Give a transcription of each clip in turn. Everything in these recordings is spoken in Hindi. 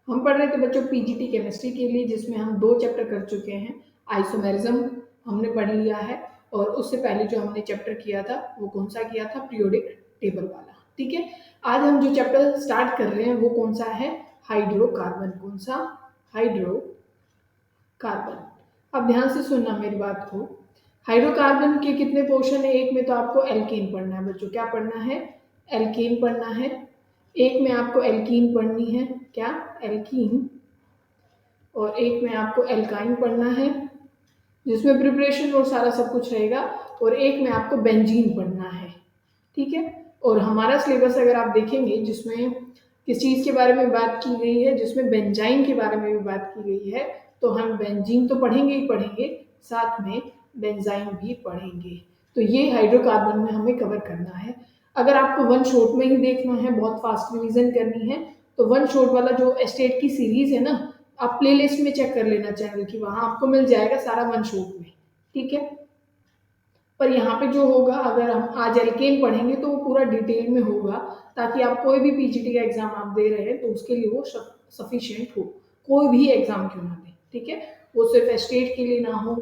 हम पढ़ रहे थे बच्चों पीजीटी केमिस्ट्री के लिए, जिसमें हम 2 चैप्टर कर चुके हैं। आइसोमेरिज्म हमने पढ़ लिया है, और उससे पहले जो हमने चैप्टर किया था वो कौन सा किया था, पीरियोडिक टेबल वाला। ठीक है, आज हम जो चैप्टर स्टार्ट कर रहे हैं वो कौन सा है, हाइड्रोकार्बन। कौन सा, हाइड्रोकार्बन। अब ध्यान से सुनना मेरी बात को। हाइड्रोकार्बन के कितने पोर्शन है, एक में तो आपको एल्केन पढ़ना है बच्चों, क्या पढ़ना है, एल्केन पढ़ना है। एक में आपको एल्कीन पढ़नी है, क्या, एल्कीन। और एक में आपको एल्काइन पढ़ना है, जिसमें प्रिपरेशन और सारा सब कुछ रहेगा। और एक में आपको बेंजीन पढ़ना है। ठीक है, और हमारा सिलेबस अगर आप देखेंगे जिसमें किस चीज़ के बारे में बात की गई है, जिसमें बेंजाइन के बारे में भी बात की गई है, तो हम बेंजीन तो पढ़ेंगे ही पढ़ेंगे, साथ में बेंजाइन भी पढ़ेंगे। तो ये हाइड्रोकार्बन में हमें कवर करना है। अगर आपको वन शॉट में ही देखना है, बहुत फास्ट रिवीजन करनी है, तो वन शॉट वाला जो एस्टेट की सीरीज है ना, आप प्लेलिस्ट में चेक कर लेना चाहेंगे कि वहां आपको मिल जाएगा सारा वन शॉट में। ठीक है, पर यहाँ पे जो होगा, अगर हम आज एल्केन पढ़ेंगे तो वो पूरा डिटेल में होगा, ताकि आप कोई भी पीजीटी का एग्जाम आप दे रहे हैं तो उसके लिए वो सफिशिएंट हो, कोई भी एग्जाम क्यों ना दे। ठीक है, वो सिर्फ एस्टेट के लिए ना हो,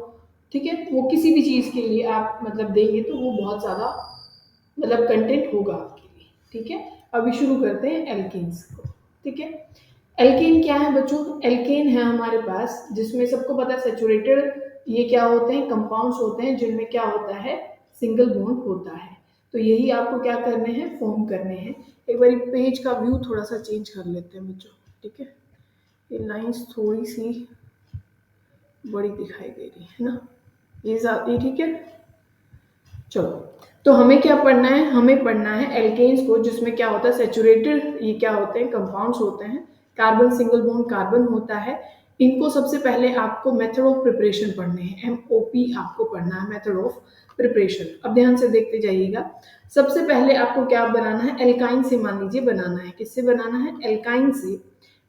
ठीक है, वो किसी भी चीज़ के लिए आप मतलब देंगे तो वो बहुत ज़्यादा मतलब कंटेंट होगा आपके लिए। ठीक है, अभी शुरू करते हैं एल्केन्स को। ठीक है, एल्केन क्या है बच्चों, एल्केन है हमारे पास, जिसमें सबको पता है सैचुरेटेड ये क्या होते हैं, कंपाउंड्स होते हैं, जिनमें क्या होता है, सिंगल बॉन्ड होता है। तो यही आपको क्या करने हैं, फॉर्म करने हैं। एक बार पेज का व्यू थोड़ा सा चेंज कर लेते हैं बच्चों। ठीक है, ये लाइंस थोड़ी सी बड़ी दिखाई दे रही है ना, ये ठीक है। चलो, तो हमें क्या पढ़ना है, हमें पढ़ना है एल्केन्स को, जिसमें क्या होता है, सैचुरेटेड ये क्या होते हैं, कंपाउंड्स होते हैं, कार्बन सिंगल बॉन्ड कार्बन होता है। इनको सबसे पहले आपको मेथड ऑफ प्रिपरेशन पढ़ने हैं, MOP आपको पढ़ना है, मेथड ऑफ प्रिपरेशन। अब ध्यान से देखते जाइएगा। सबसे पहले आपको क्या बनाना है, एल्काइन से मान लीजिए बनाना है। किससे बनाना है, एल्काइन से।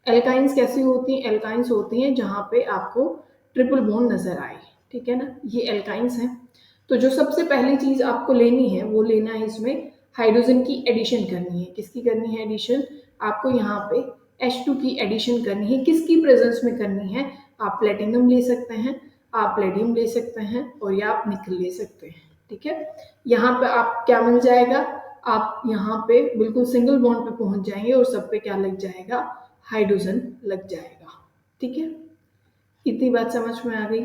एल्काइंस कैसी होती हैं, एल्काइंस होती हैं जहाँ पे आपको ट्रिपल बॉन्ड नजर आए। ठीक है ना, ये एल्काइंस हैं। तो जो सबसे पहली चीज आपको लेनी है वो लेना है, इसमें हाइड्रोजन की एडिशन करनी है। किसकी करनी है एडिशन, आपको यहाँ पे H2 की एडिशन करनी है। किसकी प्रेजेंस में करनी है, आप प्लेटिनम ले सकते हैं, आप प्लेडियम ले सकते हैं, और या आप निकल ले सकते हैं। ठीक है, यहाँ पे आप क्या मिल जाएगा, आप यहाँ पे बिल्कुल सिंगल बॉन्ड पे पहुंच जाएंगे और सब पे क्या लग जाएगा, हाइड्रोजन लग जाएगा। ठीक है, इतनी बात समझ में आ गई।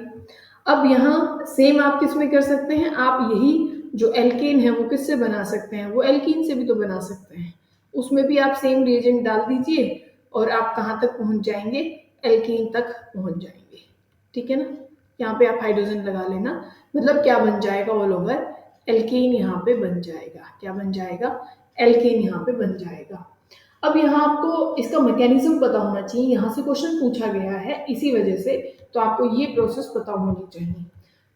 अब यहाँ सेम आप किस में कर सकते हैं, आप यही जो एल्केन है वो किससे बना सकते हैं, वो एल्कीन से भी तो बना सकते हैं। उसमें भी आप सेम रिएजेंट डाल दीजिए और आप कहाँ तक पहुंच जाएंगे, एल्कीन तक पहुंच जाएंगे। ठीक है ना, यहाँ पे आप हाइड्रोजन लगा लेना, मतलब क्या बन जाएगा, ऑल ओवर एल्केन यहाँ पे बन जाएगा। क्या बन जाएगा, एल्केन यहाँ पे बन जाएगा। अब यहाँ आपको इसका मैकेनिज्म पता होना चाहिए, यहाँ से क्वेश्चन पूछा गया है इसी वजह से, तो आपको ये प्रोसेस पता होनी चाहिए।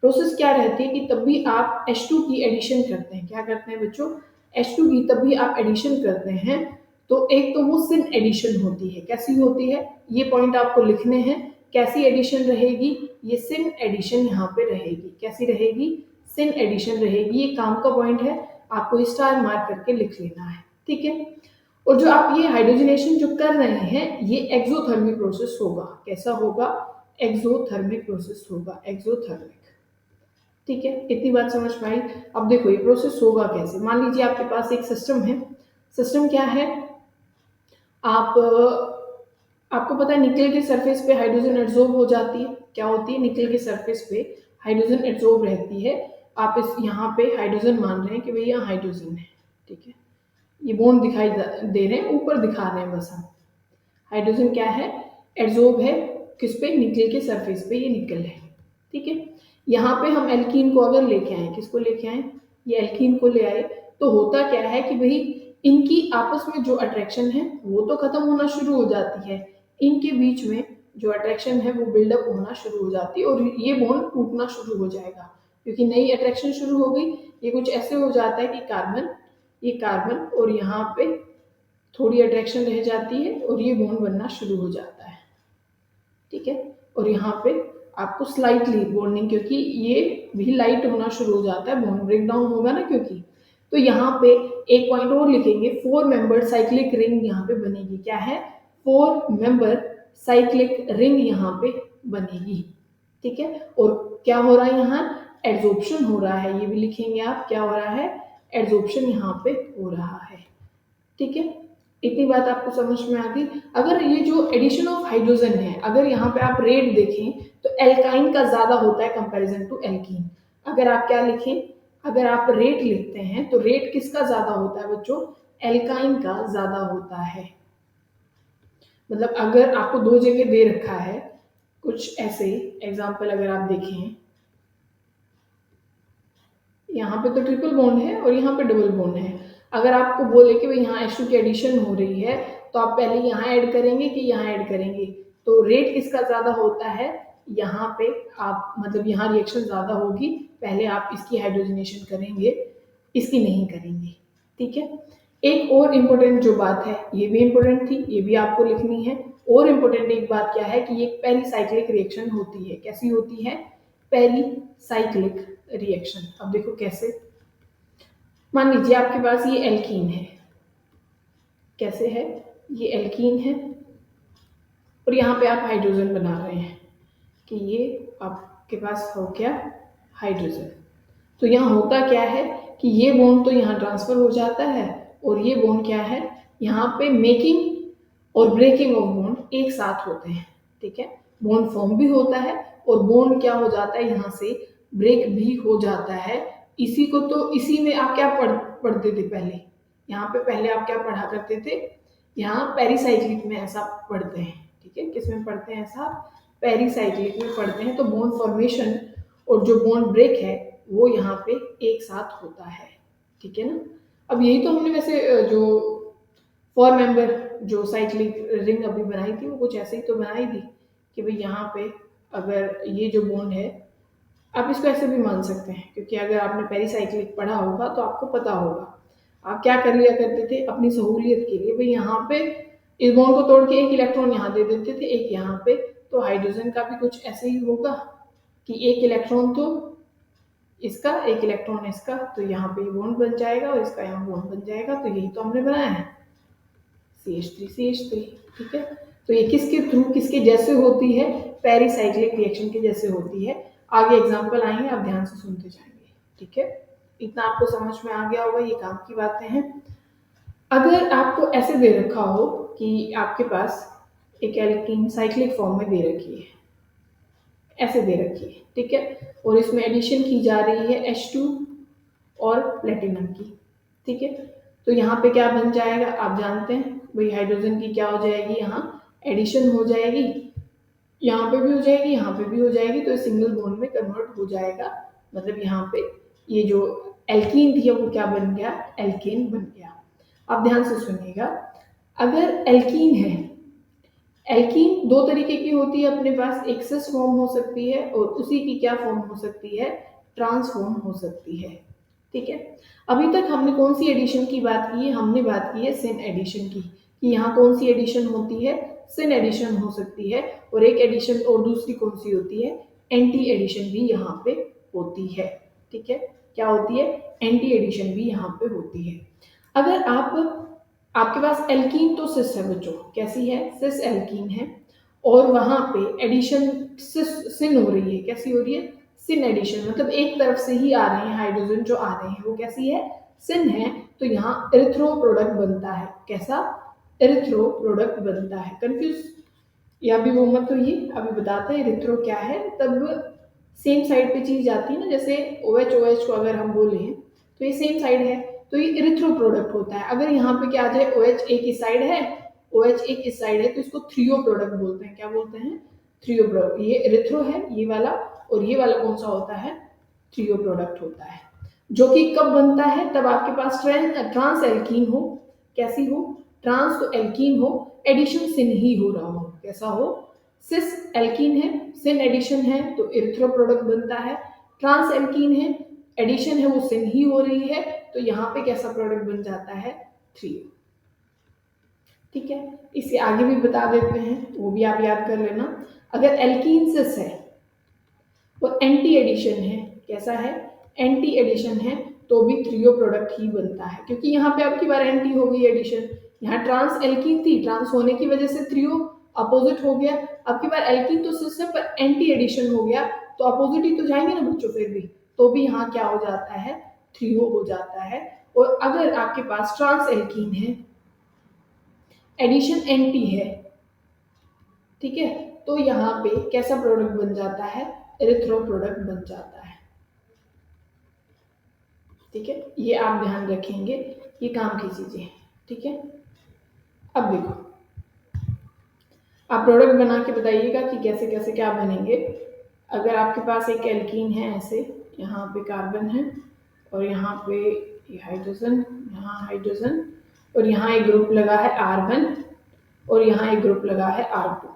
प्रोसेस क्या रहती है कि तब भी आप H2 की एडिशन करते हैं। क्या करते हैं बच्चों, H2 की तब भी आप एडिशन करते हैं। तो एक तो वो सिन एडिशन होती है, कैसी होती है, ये पॉइंट आपको लिखने हैं। कैसी एडिशन रहेगी, ये सिन एडिशन यहाँ पे रहेगी। कैसी रहेगी, सिन एडिशन रहेगी। ये काम का पॉइंट है, आपको स्टार मार्क करके लिख लेना है। ठीक है, और जो आप ये हाइड्रोजनेशन जो कर रहे हैं ये एक्सोथर्मिक प्रोसेस होगा। कैसा होगा, एक्सोथर्मिक प्रोसेस होगा, एक्सोथर्मिक। ठीक है, इतनी बात समझ में आई। अब देखो ये प्रोसेस होगा कैसे, मान लीजिए आपके पास एक सिस्टम है। सिस्टम क्या है, आप आपको पता है निकल के सरफेस पे हाइड्रोजन एड्सॉर्ब हो जाती है। क्या होती है, निकल के सरफेस पे हाइड्रोजन एड्सॉर्ब रहती है। आप इस यहाँ पे हाइड्रोजन मान रहे हैं कि भैया हाइड्रोजन है। ठीक है, ये बॉन्ड दिखाई दे रहे हैं, ऊपर दिखा रहे हैं बस हम। हाइड्रोजन क्या है, एड्सॉर्ब है किस पे, निकल के सरफेस पे, ये निकल है। ठीक है, यहाँ पे हम एल्कीन को अगर लेके आए, किसको लेके आए, ये एल्कीन को ले आए, तो होता क्या है कि भाई इनकी आपस में जो अट्रैक्शन है वो तो खत्म होना शुरू हो जाती है। इनके बीच में जो अट्रैक्शन है वो बिल्डअप होना शुरू हो जाती है और ये बॉन्ड टूटना शुरू हो जाएगा, क्योंकि नई अट्रैक्शन शुरू हो गई। ये कुछ ऐसे हो जाता है कि कार्बन, ये कार्बन और यहाँ पे थोड़ी अट्रैक्शन रह जाती है और ये बॉन्ड बनना शुरू हो जाता है। ठीक है, और यहाँ पे आपको स्लाइटली बॉन्डिंग, क्योंकि ये भी लाइट होना शुरू हो जाता है, बॉन्ड ब्रेक डाउन होगा ना क्योंकि। तो यहाँ पे एक पॉइंट और लिखेंगे, 4 मेंबर साइक्लिक रिंग यहाँ पे बनेगी। क्या है, 4 मेंबर साइक्लिक रिंग यहाँ पे बनेगी। ठीक है, और क्या हो रहा है यहाँ, एड्सॉर्प्शन हो रहा है, ये भी लिखेंगे आप, क्या हो रहा है, एड्सॉर्प्शन यहाँ पे हो रहा है। ठीक है, इतनी बात आपको समझ में आ गई। अगर ये जो एडिशन ऑफ हाइड्रोजन है, अगर यहाँ पे आप रेट देखें तो एल्काइन का ज्यादा होता है कंपैरिजन टू एल्कीन। अगर आप क्या लिखें, अगर आप रेट लिखते हैं तो रेट किसका ज्यादा होता है बच्चों, एल्काइन का ज्यादा होता है। मतलब अगर आपको दो जगह दे रखा है कुछ ऐसे एग्जाम्पल, अगर आप देखें यहाँ पे तो ट्रिपल बॉन्ड है और यहाँ पे डबल बॉन्ड है, अगर आपको बोले कि भाई यहाँ H2 की एडिशन हो रही है तो आप पहले यहाँ ऐड करेंगे कि यहाँ ऐड करेंगे, तो रेट किसका ज्यादा होता है, यहाँ पे आप मतलब यहाँ रिएक्शन ज्यादा होगी, पहले आप इसकी हाइड्रोजनेशन करेंगे, इसकी नहीं करेंगे। ठीक है, एक और इम्पोर्टेंट जो बात है, ये भी इम्पोर्टेंट थी, ये भी आपको लिखनी है। और इम्पोर्टेंट एक बात क्या है कि ये पेरिसाइक्लिक रिएक्शन होती है। कैसी होती है, पेरिसाइक्लिक रिएक्शन। अब देखो कैसे, मान लीजिए आपके पास ये एल्कीन है, कैसे है, ये एल्कीन है और यहाँ पे आप हाइड्रोजन बना रहे हैं कि ये आपके पास हो गया हाइड्रोजन। तो यहाँ होता क्या है कि ये बॉन्ड तो यहाँ ट्रांसफर हो जाता है और ये बॉन्ड क्या है, यहाँ पे मेकिंग और ब्रेकिंग ऑफ बॉन्ड एक साथ होते हैं। ठीक है, बॉन्ड फॉर्म भी होता है और बॉन्ड क्या हो जाता है, यहाँ से ब्रेक भी हो जाता है। इसी को तो इसी में आप क्या पढ़ते थे पहले, यहाँ पे पहले आप क्या पढ़ा करते थे, यहाँ पेरिसाइक्लिक में ऐसा पढ़ते हैं। ठीक है, किस में पढ़ते हैं ऐसा, पेरिसाइक्लिक में पढ़ते हैं। तो बॉन्ड फॉर्मेशन और जो बॉन्ड ब्रेक है वो यहाँ पे एक साथ होता है। ठीक है ना, अब यही तो हमने वैसे जो 4 मेंबर जो साइक्लिक रिंग अभी बनाई थी वो कुछ ऐसे ही तो बनाई थी कि भाई यहाँ पे अगर ये जो बॉन्ड है, आप इसको ऐसे भी मान सकते हैं क्योंकि अगर आपने पेरिसाइक्लिक पढ़ा होगा तो आपको पता होगा। आप क्या कर लिया करते थे अपनी सहूलियत के लिए, भाई यहाँ पे इस बॉन्ड को तोड़ के एक इलेक्ट्रॉन यहाँ दे देते थे, एक यहाँ पे, तो हाइड्रोजन का भी कुछ ऐसे ही होगा कि एक इलेक्ट्रॉन तो इसका, एक इलेक्ट्रॉन इसका, तो यहाँ पे बॉन्ड बन जाएगा और इसका यहाँ बॉन्ड बन जाएगा। तो यही तो हमने बनाया है, CH3 CH3। ठीक है, तो ये किसके थ्रू, किसके जैसे होती है, पेरिसाइक्लिक रिएक्शन के जैसे होती है। आगे एग्जांपल आएंगे, आप ध्यान से सुनते जाएंगे। ठीक है, इतना आपको समझ में आ गया होगा, ये काम की बातें हैं। अगर आपको ऐसे दे रखा हो कि आपके पास एक एल्कीन साइक्लिक फॉर्म में दे रखी है, ऐसे दे रखी है, ठीक है, और इसमें एडिशन की जा रही है H2 और प्लेटिनम की। ठीक है, तो यहाँ पे क्या बन जाएगा, आप जानते हैं भाई हाइड्रोजन की क्या हो जाएगी, यहाँ एडिशन हो जाएगी, यहाँ पे भी हो जाएगी, यहाँ पे भी हो जाएगी, तो सिंगल बॉन्ड में कन्वर्ट हो जाएगा। मतलब यहाँ पे ये जो एल्कीन थी वो क्या बन गया, एल्केन बन गया। आप ध्यान से सुनिएगा, अगर एल्कीन है, एल्कीन दो तरीके की होती है अपने पास, एक सिस फॉर्म हो सकती है और उसी की क्या फॉर्म हो सकती है, ट्रांसफॉर्म हो सकती है। ठीक है, अभी तक हमने कौन सी एडिशन की बात की है, हमने बात की है सिन एडिशन की, कि यहाँ कौन सी एडिशन होती है, सिन एडिशन हो सकती है, और एक एडिशन और दूसरी कौन सी होती है, एंटी एडिशन भी यहाँ पे होती है। ठीक है, क्या होती है, एंटी एडिशन भी यहाँ पे होती है। अगर आपके पास एल्कीन तो सिस है बच्चों, कैसी है, सिस एल्कीन है, और वहां पे एडिशन सिन हो रही है, कैसी हो रही है, सिन एडिशन, मतलब एक तरफ से ही आ रहे हैं हाइड्रोजन जो आ रहे हैं वो कैसी है, सिन है, तो यहाँ एरिथ्रो प्रोडक्ट बनता है। कैसा, एरिथ्रो प्रोडक्ट बनता है। कंफ्यूज या भी वो मत होइए, अभी बताते हैं एरिथ्रो क्या है, तब सेम साइड पे चीज आती है ना, जैसे OH को अगर हम बोले तो ये सेम साइड है, तो ये इरिथ्रो प्रोडक्ट होता है। अगर यहाँ पे क्या आ जाए, OH एक इस साइड है, OH एक इस साइड है, तो इसको थ्रियो प्रोडक्ट बोलते हैं। क्या बोलते हैं, थ्रियो प्रोडक्ट। ये इरिथ्रो है ये वाला, और ये वाला कौन सा होता है, थ्रियो प्रोडक्ट होता है, जो कि कब बनता है, तब आपके पास ट्रांस एल्कीन हो, कैसी हो, ट्रांस तो एल्कीन हो, एडिशन सिन ही हो रहा हो, कैसा हो, सिस एल्कीन है, सिन एडिशन है तो इरिथ्रो प्रोडक्ट बनता है, ट्रांस एल्कीन है, एडिशन है वो सिन ही हो रही है, तो यहाँ पे कैसा प्रोडक्ट बन जाता है, थ्रियो। ठीक है, इसे आगे भी बता देते हैं, वो भी आप याद कर लेना। अगर एल्कीन सिस है वो एंटी एडिशन है, कैसा है, एंटी एडिशन है, तो भी थ्रियो प्रोडक्ट ही बनता है, क्योंकि यहाँ पे आपकी बार एंटी हो गई एडिशन, यहाँ ट्रांस एल्कीन थी, ट्रांस होने की वजह से थ्रियो अपोजिट हो गया। अब की बार एल्कीन तो सिस्टम पर एंटी एडिशन हो गया, तो अपोजिट ही तो जाएंगे ना बच्चों, फिर भी तो भी यहाँ क्या हो जाता है, थ्रियो हो जाता है। और अगर आपके पास ट्रांस एल्कीन है, एडिशन एंटी है, ठीक है, तो यहाँ पे कैसा प्रोडक्ट बन जाता है, एरिथ्रो प्रोडक्ट बन जाता है। ठीक है, ये आप ध्यान रखेंगे, ये काम की चीजें हैं। ठीक है, अब देखो, आप प्रोडक्ट बना के बताइएगा कि कैसे कैसे क्या बनेंगे। अगर आपके पास एक एल्कीन है ऐसे, यहाँ पे कार्बन है और यहाँ पे ये हाइड्रोजन, यहाँ हाइड्रोजन, और यहाँ एक ग्रुप लगा है R1 और यहाँ एक ग्रुप लगा है R2।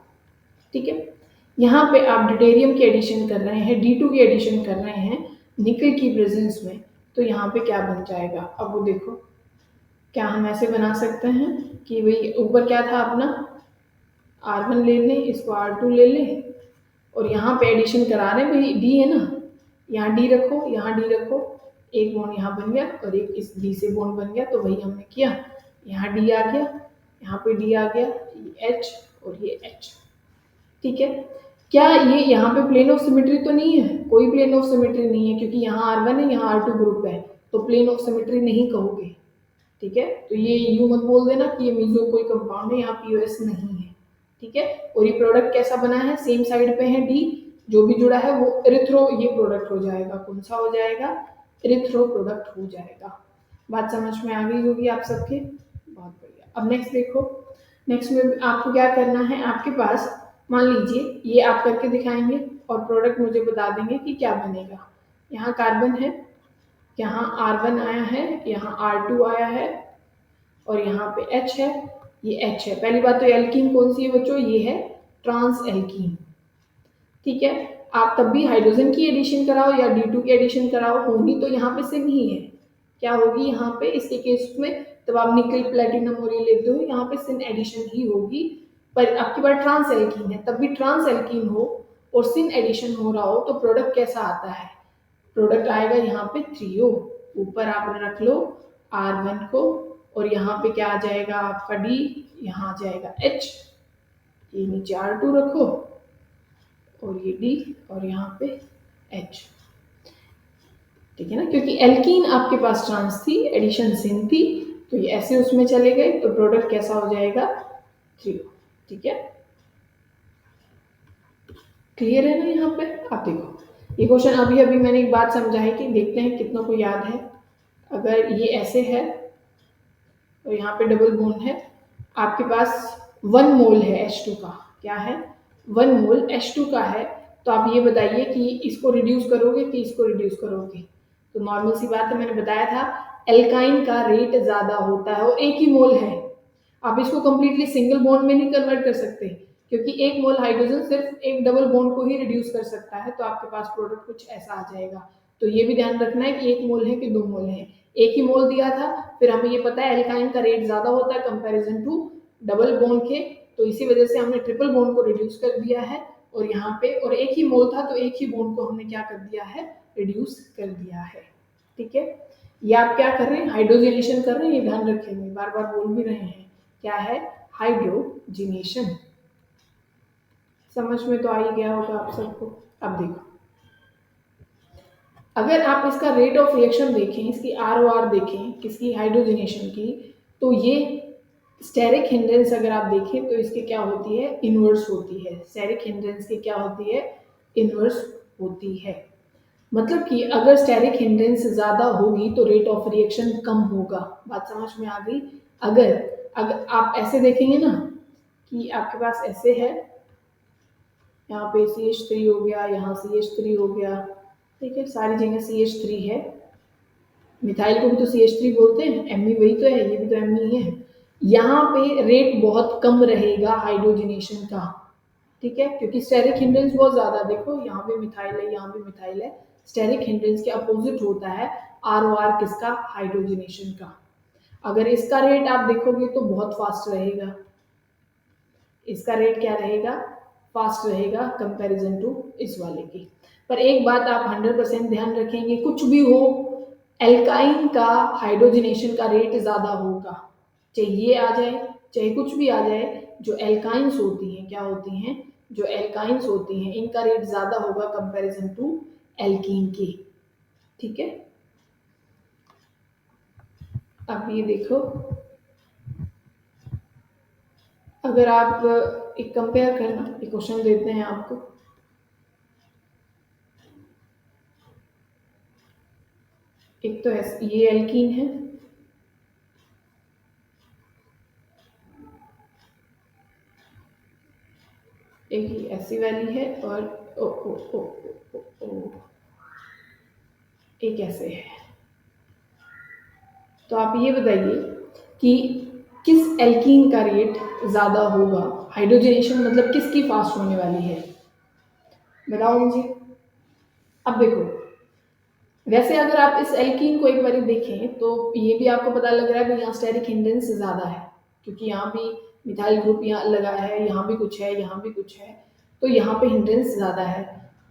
ठीक है, यहाँ पे आप ड्यूटेरियम की एडिशन कर रहे हैं, D2 की एडिशन कर रहे हैं निकल की प्रेजेंस में, तो यहाँ पे क्या बन जाएगा। अब वो देखो, क्या हम ऐसे बना सकते हैं कि भाई ऊपर क्या था अपना, R1 ले लें, इसको R2 ले लें, और यहाँ पे एडिशन करा रहे हैं भाई, D है ना, यहाँ D रखो, यहाँ D रखो, एक बॉन्ड यहाँ बन गया और एक इस D से बॉन्ड बन गया, तो वही हमने किया, यहाँ D आ गया, यहाँ पे D आ गया, ये H और ये H। ठीक है, क्या ये यहाँ पे प्लेन ऑफ सिमेट्री तो नहीं है, कोई प्लेन ऑफ सिमेट्री नहीं है, क्योंकि यहाँ R1 है, यहाँ R2 ग्रुप है, तो प्लेन ऑफ सिमेट्री नहीं कहोगे। ठीक है, तो ये यूं मत बोल देना कि ये मीजो कोई कंपाउंड है, यहाँ पीओएस नहीं है। ठीक है, और ये प्रोडक्ट कैसा बना है, सेम साइड पे है डी, जो भी जुड़ा है वो एरिथ्रो ये प्रोडक्ट हो जाएगा। कौन सा हो जाएगा, एरिथ्रो प्रोडक्ट हो जाएगा। बात समझ में आ गई होगी आप सबके, बहुत बढ़िया। अब नेक्स्ट देखो, नेक्स्ट में आपको क्या करना है, आपके पास मान लीजिए ये आप करके दिखाएंगे और प्रोडक्ट मुझे बता देंगे कि क्या बनेगा। यहाँ कार्बन है, यहाँ R1 आया है, यहाँ R2 आया है और यहाँ पे H है, ये H है। पहली बात तो एल्कीन कौन सी है बच्चों, ये है ट्रांस एल्कीन। ठीक है, आप तब भी हाइड्रोजन की एडिशन कराओ या D2 की एडिशन कराओ, होनी तो यहाँ पे सिन ही है। क्या होगी यहाँ पे इसके केस में, तब आप निकल प्लेटिनम और ये लेते हो, यहाँ पे सिन एडिशन ही होगी। पर आपकी बार ट्रांस एल्कीन है, तब भी ट्रांस एल्कीन हो और सिन एडिशन हो रहा हो, तो प्रोडक्ट कैसा आता है, प्रोडक्ट आएगा यहाँ पे थ्रियो। ऊपर आप रख लो R1 को और यहाँ पे क्या आ जाएगा आपका D, यहाँ आ जाएगा H, ये नीचे R2 रखो और ये D और यहाँ पे H। ठीक है ना, क्योंकि एल्कीन आपके पास ट्रांस थी, एडिशन सिन थी, तो ये ऐसे उसमें चले गए, तो प्रोडक्ट कैसा हो जाएगा, थ्रियो। ठीक है, क्लियर है ना यहाँ पे। आप देखो, ये क्वेश्चन अभी अभी मैंने एक बात समझा है कि देखते हैं कितनों को याद है। अगर ये ऐसे है और यहाँ पे डबल बॉन्ड है, आपके पास 1 मोल है H2 का, क्या है 1 मोल H2 का है, तो आप ये बताइए कि इसको रिड्यूस करोगे कि इसको रिड्यूस करोगे। तो नॉर्मल सी बात है, मैंने बताया था एल्काइन का रेट ज्यादा होता है और एक ही मोल है, आप इसको कंप्लीटली सिंगल बॉन्ड में नहीं कन्वर्ट कर सकते, क्योंकि एक मोल हाइड्रोजन सिर्फ एक डबल बॉन्ड को ही रिड्यूस कर सकता है, तो आपके पास प्रोडक्ट कुछ ऐसा आ जाएगा। तो ये भी ध्यान रखना है कि एक मोल है कि 2 मोल है। एक ही मोल दिया था, फिर हमें ये पता है एल्काइन का रेट ज्यादा होता है कंपैरिजन टू डबल बॉन्ड के, तो इसी वजह से हमने ट्रिपल बॉन्ड को रिड्यूस कर दिया है, और यहाँ पे और एक ही मोल था तो एक ही बॉन्ड को हमने क्या कर दिया है, रिड्यूस कर दिया है। ठीक है, ये आप क्या कर रहे हैं, हाइड्रोजनेशन कर रहे हैं, ये ध्यान रखेंगे, बार बार बोल भी रहे हैं, क्या है हाइड्रोजिनेशन। समझ में तो आ ही गया होगा आप सबको। अब देखो, अगर आप इसका रेट ऑफ रिएक्शन देखें, इसकी ROR देखें, किसकी, हाइड्रोजिनेशन की, तो ये स्टेरिक हिंड्रेंस अगर आप देखें तो इसकी क्या होती है, इनवर्स होती है। स्टेरिक हिंड्रेंस की क्या होती है, इनवर्स होती है। मतलब कि अगर स्टेरिक हिंड्रेंस ज्यादा होगी तो रेट ऑफ रिएक्शन कम होगा। बात समझ में आ गई। अगर अगर आप ऐसे देखेंगे ना कि आपके पास ऐसे है, यहाँ पे CH3 हो गया, यहाँ CH3 हो गया, ठीक है, सारी जगह CH3 है, मिथाइल को भी तो CH3 बोलते हैं, Me वही तो है, ये भी तो Me है। यहाँ पे रेट बहुत कम रहेगा हाइड्रोजनेशन का, ठीक है, क्योंकि स्टेरिक हिंड्रेंस बहुत ज्यादा, देखो यहाँ भी मिथाइल है, यहाँ भी मिथाइल है, स्टेरिक हिंड्रेंस के अपोजिट होता है ROR किसका, हाइड्रोजनेशन का। अगर इसका रेट आप देखोगे तो बहुत फास्ट रहेगा, इसका रेट क्या रहेगा, फास्ट रहेगा कंपैरिजन टू इस वाले की। पर एक बात आप 100% ध्यान रखेंगे, कुछ भी हो एल्काइन का हाइड्रोजनेशन का रेट ज्यादा होगा, चाहे ये आ जाए चाहे कुछ भी आ जाए, जो एल्काइंस होती हैं, क्या होती हैं, जो एल्काइंस होती हैं, इनका रेट ज़्यादा होगा कंपैरिजन टू एल्कीन के। ठीक है, अब ये देखो, अगर आप एक कंपेयर करना, एक क्वेश्चन देते हैं आपको, एक तो ये एल्कीन है, एक ये ऐसी वाली है, और ओ ओ ओ ओ, ओ, ओ, एक ऐसे है। तो आप ये बताइए कि किस एल्कीन का रेट ज़्यादा होगा, हाइड्रोजनेशन मतलब किसकी फास्ट होने वाली है, बताओ मुझे। अब देखो, वैसे अगर आप इस एल्कीन को एक बार देखें तो ये भी आपको पता लग रहा है कि यहाँ स्टेरिक हिंडेंस ज़्यादा है, क्योंकि यहाँ भी मिथाइल ग्रुप यहाँ लगा है, यहाँ भी कुछ है, यहाँ भी कुछ है, तो यहाँ पे हिंडेंस ज़्यादा है,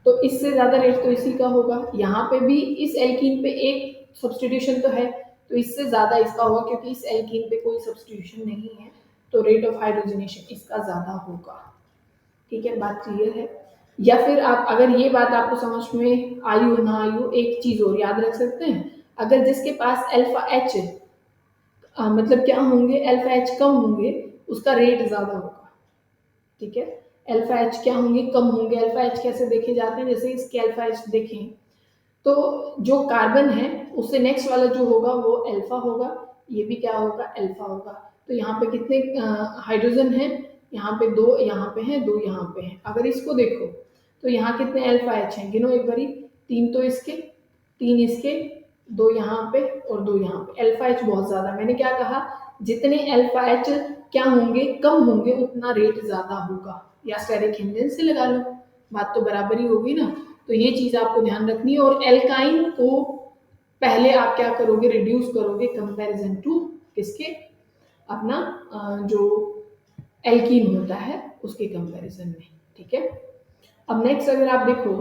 तो इससे ज़्यादा रेट तो इसी का होगा। यहाँ पे भी इस एल्कीन पे एक सब्सटीट्यूशन तो है, तो इससे ज़्यादा इसका होगा, क्योंकि इस एल्कीन पे कोई सब्सटीट्यूशन नहीं है, तो रेट ऑफ हाइड्रोजनेशन इसका ज़्यादा होगा। ठीक है, बात क्लियर है। या फिर आप, अगर ये बात आपको समझ में आई हो ना आई हो, एक चीज और याद रख सकते हैं, अगर जिसके पास अल्फा एच मतलब क्या होंगे, अल्फा एच कम होंगे, उसका रेट ज्यादा होगा। ठीक है, अल्फा एच क्या होंगे, कम होंगे। अल्फा एच कैसे देखे जाते हैं, जैसे इसके अल्फा एच देखें तो जो कार्बन है उससे नेक्स्ट वाला जो होगा वो अल्फा होगा, ये भी क्या होगा, अल्फा होगा। तो यहाँ पे कितने हाइड्रोजन है, यहाँ पे दो, यहाँ पे हैं दो, यहाँ पे हैं। अगर इसको देखो तो यहाँ कितने अल्फा एच हैं, गिनो एक बारी, तीन तो इसके, तीन इसके, दो यहाँ पे और दो यहाँ पे। अल्फा एच बहुत ज्यादा, मैंने क्या कहा, जितने अल्फा एच क्या होंगे, कम होंगे, उतना रेट ज्यादा होगा, या स्टेरिक हिंडेंस से लगा लो, बात तो बराबर ही होगी ना। तो ये चीज आपको ध्यान रखनी है। और एल्काइन को पहले आप क्या करोगे, रिड्यूस करोगे कंपैरिजन टू किसके, अपना जो एल्कीन होता है उसके कंपैरिजन में। ठीक है, अब नेक्स्ट अगर आप देखो,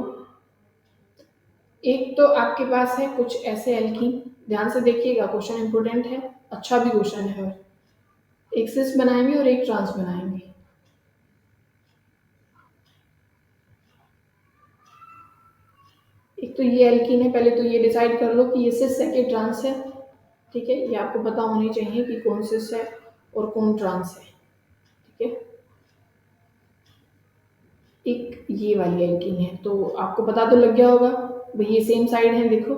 एक तो आपके पास है कुछ ऐसे एल्कीन, ध्यान से देखिएगा, क्वेश्चन इंपोर्टेंट है, अच्छा भी क्वेश्चन है। और एक सिस बनाएंगे और एक ट्रांस बनाएंगे। एक तो ये एल्कीन है, पहले तो ये डिसाइड कर लो कि ये सिस है कि ट्रांस है। ठीक है, ये आपको पता होनी चाहिए कि कौन सिस है और कौन ट्रांस है। ठीक है, एक ये वाली एल्कीन है, तो आपको पता तो लग गया होगा भाई, ये सेम साइड है, देखो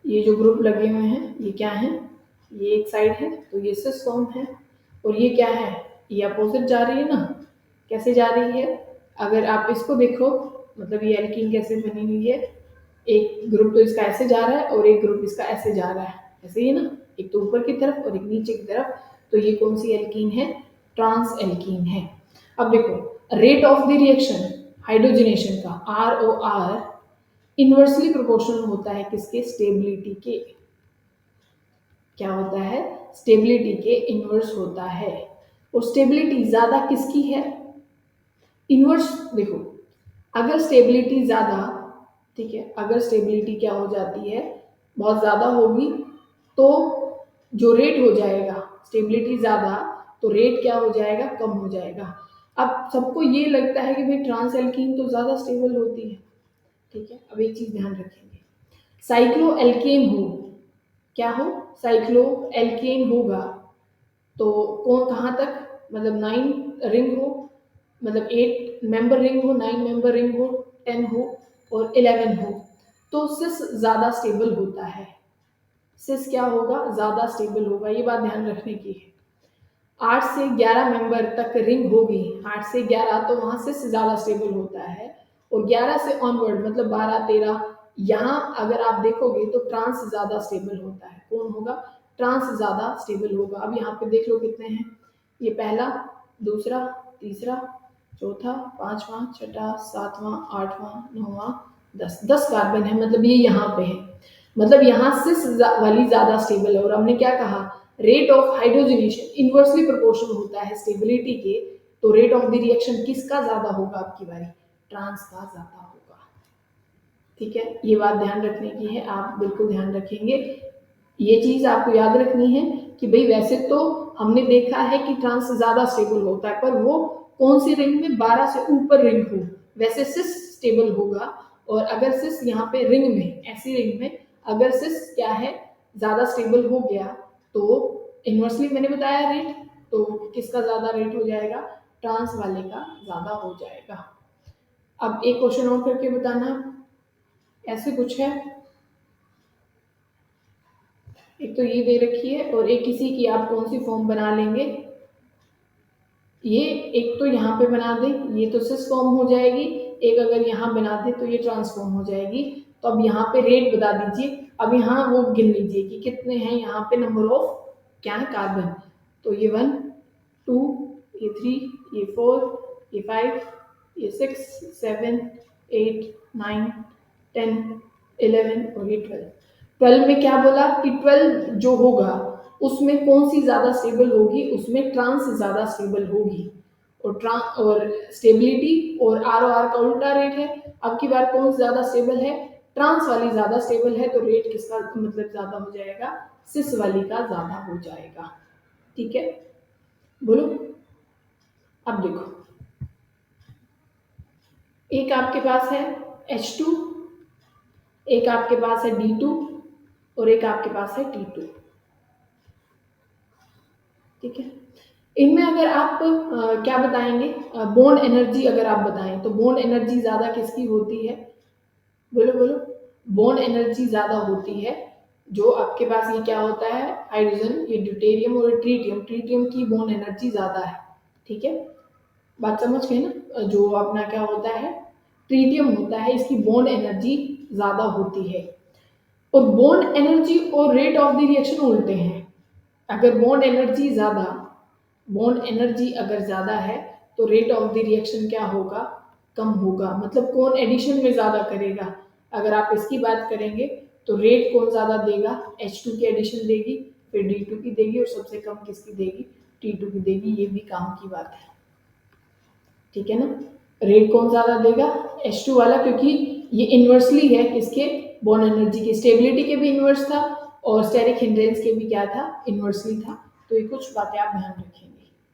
ये जो ग्रुप लगे हुए हैं ये क्या है, ये एक साइड है, तो ये सिस फॉर्म है। और ये क्या है, ये अपोजिट जा रही है ना, कैसे जा रही है, अगर आप इसको देखो, मतलब ये एल्कीन कैसे बनी हुई है, एक ग्रुप तो इसका ऐसे जा रहा है और एक ग्रुप इसका ऐसे जा रहा है, ऐसे ही ना, एक तो ऊपर की तरफ और एक नीचे की तरफ। तो ये कौन सी एल्कीन है, ट्रांस एल्कीन है। अब देखो, rate of the reaction hydrogenation का, R O R, inversely proportional होता है किसके, स्टेबिलिटी के। क्या होता है, स्टेबिलिटी के इनवर्स होता है। और स्टेबिलिटी ज्यादा किसकी है, इनवर्स। देखो, अगर स्टेबिलिटी ज्यादा, ठीक है, अगर स्टेबिलिटी क्या हो जाती है, बहुत ज्यादा होगी, तो जो रेट हो जाएगा, स्टेबिलिटी ज्यादा, तो रेट क्या हो जाएगा, कम हो जाएगा। अब सबको ये लगता है कि भाई ट्रांस एल्कीन तो ज्यादा स्टेबल होती है। ठीक है, अब एक चीज ध्यान रखेंगे, साइक्लो एल्केन हो, क्या हो, साइक्लो एल्केन होगा, तो कौन कहाँ तक, मतलब 9 रिंग हो, मतलब 8 मेंबर रिंग हो, 9 मेंबर रिंग हो, 10 हो और 11 हो, तो सिस ज्यादा स्टेबल होता है। सिस क्या होगा, ज्यादा स्टेबल होगा, ये बात ध्यान रखने की है। 8 से 11 मेंबर तक रिंग होगी, 8 से 11, तो वहां सिस ज्यादा स्टेबल होता है। और 11 से ऑनवर्ड मतलब 12 13, यहाँ अगर आप देखोगे तो ट्रांस ज्यादा स्टेबल होता है। कौन होगा, ट्रांस ज्यादा स्टेबल होगा। अब यहाँ पे देख लो कितने हैं, ये पहला, दूसरा, तीसरा, चौथा, पांचवा, छठा, सातवां, आठवां, नौवां, 10 कार्बन है, मतलब ये यहाँ पे है, मतलब यहाँ सिस वाली ज्यादा स्टेबल है। और हमने क्या कहा, rate of hydrogenation inversely proportional होता है स्टेबिलिटी के, तो रेट ऑफ द रिएक्शन किसका ज्यादा होगा, आपकी बारी, ट्रांस का ज्यादा होगा। ठीक है, ये बात ध्यान रखने की है, आप बिल्कुल ध्यान रखेंगे। ये चीज आपको याद रखनी है कि भाई वैसे तो हमने देखा है कि ट्रांस ज़्यादा स्टेबल होता है, पर वो कौन सी रिंग में, 12 से ऊपर रिंग हो, वैसे सिस स्टेबल होगा। और अगर सिस यहाँ पे रिंग में, ऐसी रिंग में अगर सिस क्या है, ज़्यादा स्टेबल हो गया तो इन्वर्सली मैंने बताया रेट, तो किसका ज़्यादा रेट हो जाएगा, ट्रांस वाले का ज़्यादा हो जाएगा। अब एक क्वेश्चन और करके बताना, ऐसे कुछ है, एक तो ये दे रखी है और एक किसी की आप कौन सी फॉर्म बना लेंगे, ये एक तो यहाँ पे बना दें, ये तो सिस फॉर्म हो जाएगी, एक अगर यहाँ बना दे तो ये ट्रांसफॉर्म हो जाएगी। तो अब यहाँ पे रेट बता दीजिए, अब यहाँ वो गिन लीजिए कि कितने हैं यहाँ पे नंबर ऑफ क्या है कार्बन। तो ये 1 2 ये 3 ये 4 ये 5 ये 6 7 8 9 10 11 और ये 12। 12 में क्या बोला कि 12 जो होगा उसमें कौन सी ज़्यादा स्टेबल होगी, उसमें ट्रांस ज़्यादा स्टेबल होगी। और स्टेबिलिटी और आर का उल्टा रेट है। अब की बार कौन ज़्यादा स्टेबल है, ट्रांस वाली ज़्यादा स्टेबल है, तो रेट किसका मतलब ज़्यादा हो जाएगा, सिस वाली का ज़्यादा हो जाएगा। ठीक है, बोलो। अब देखो, एक आपके पास है H2, एक आपके पास है D2 और एक आपके पास है T2। ठीक है, इनमें अगर आप क्या बताएंगे, बॉन्ड एनर्जी अगर आप बताएं तो बॉन्ड एनर्जी ज़्यादा किसकी होती है, बोलो बोलो। बॉन्ड एनर्जी ज़्यादा होती है, जो आपके पास ये क्या होता है, हाइड्रोजन, ये ड्यूटेरियम और ट्रीटियम, ट्रीटियम की बॉन्ड एनर्जी ज़्यादा है। ठीक है, बात समझ गए ना, जो अपना क्या होता है, ट्रीटियम होता है, इसकी बॉन्ड एनर्जी ज़्यादा होती है। और बॉन्ड एनर्जी और रेट ऑफ द रिएक्शन उल्टे हैं। अगर बॉन्ड एनर्जी ज़्यादा, बॉन्ड एनर्जी अगर ज़्यादा है तो रेट ऑफ द रिएक्शन क्या होगा, कम होगा। मतलब कौन एडिशन में ज़्यादा करेगा, अगर आप इसकी बात करेंगे तो रेट कौन ज़्यादा देगा, H2 की एडिशन देगी, फिर D2 की देगी और सबसे कम किसकी देगी, T2 की देगी। ये भी काम की बात है। ठीक है ना, रेट कौन ज़्यादा देगा, H2 वाला, क्योंकि ये इन्वर्सली है किसके, बॉन्ड एनर्जी के, स्टेबिलिटी के भी इन्वर्स था और स्टेरिक हिंड्रेंस के भी क्या था, इन्वर्सली था। तो ये कुछ बातें आप ध्यान रखेंगे।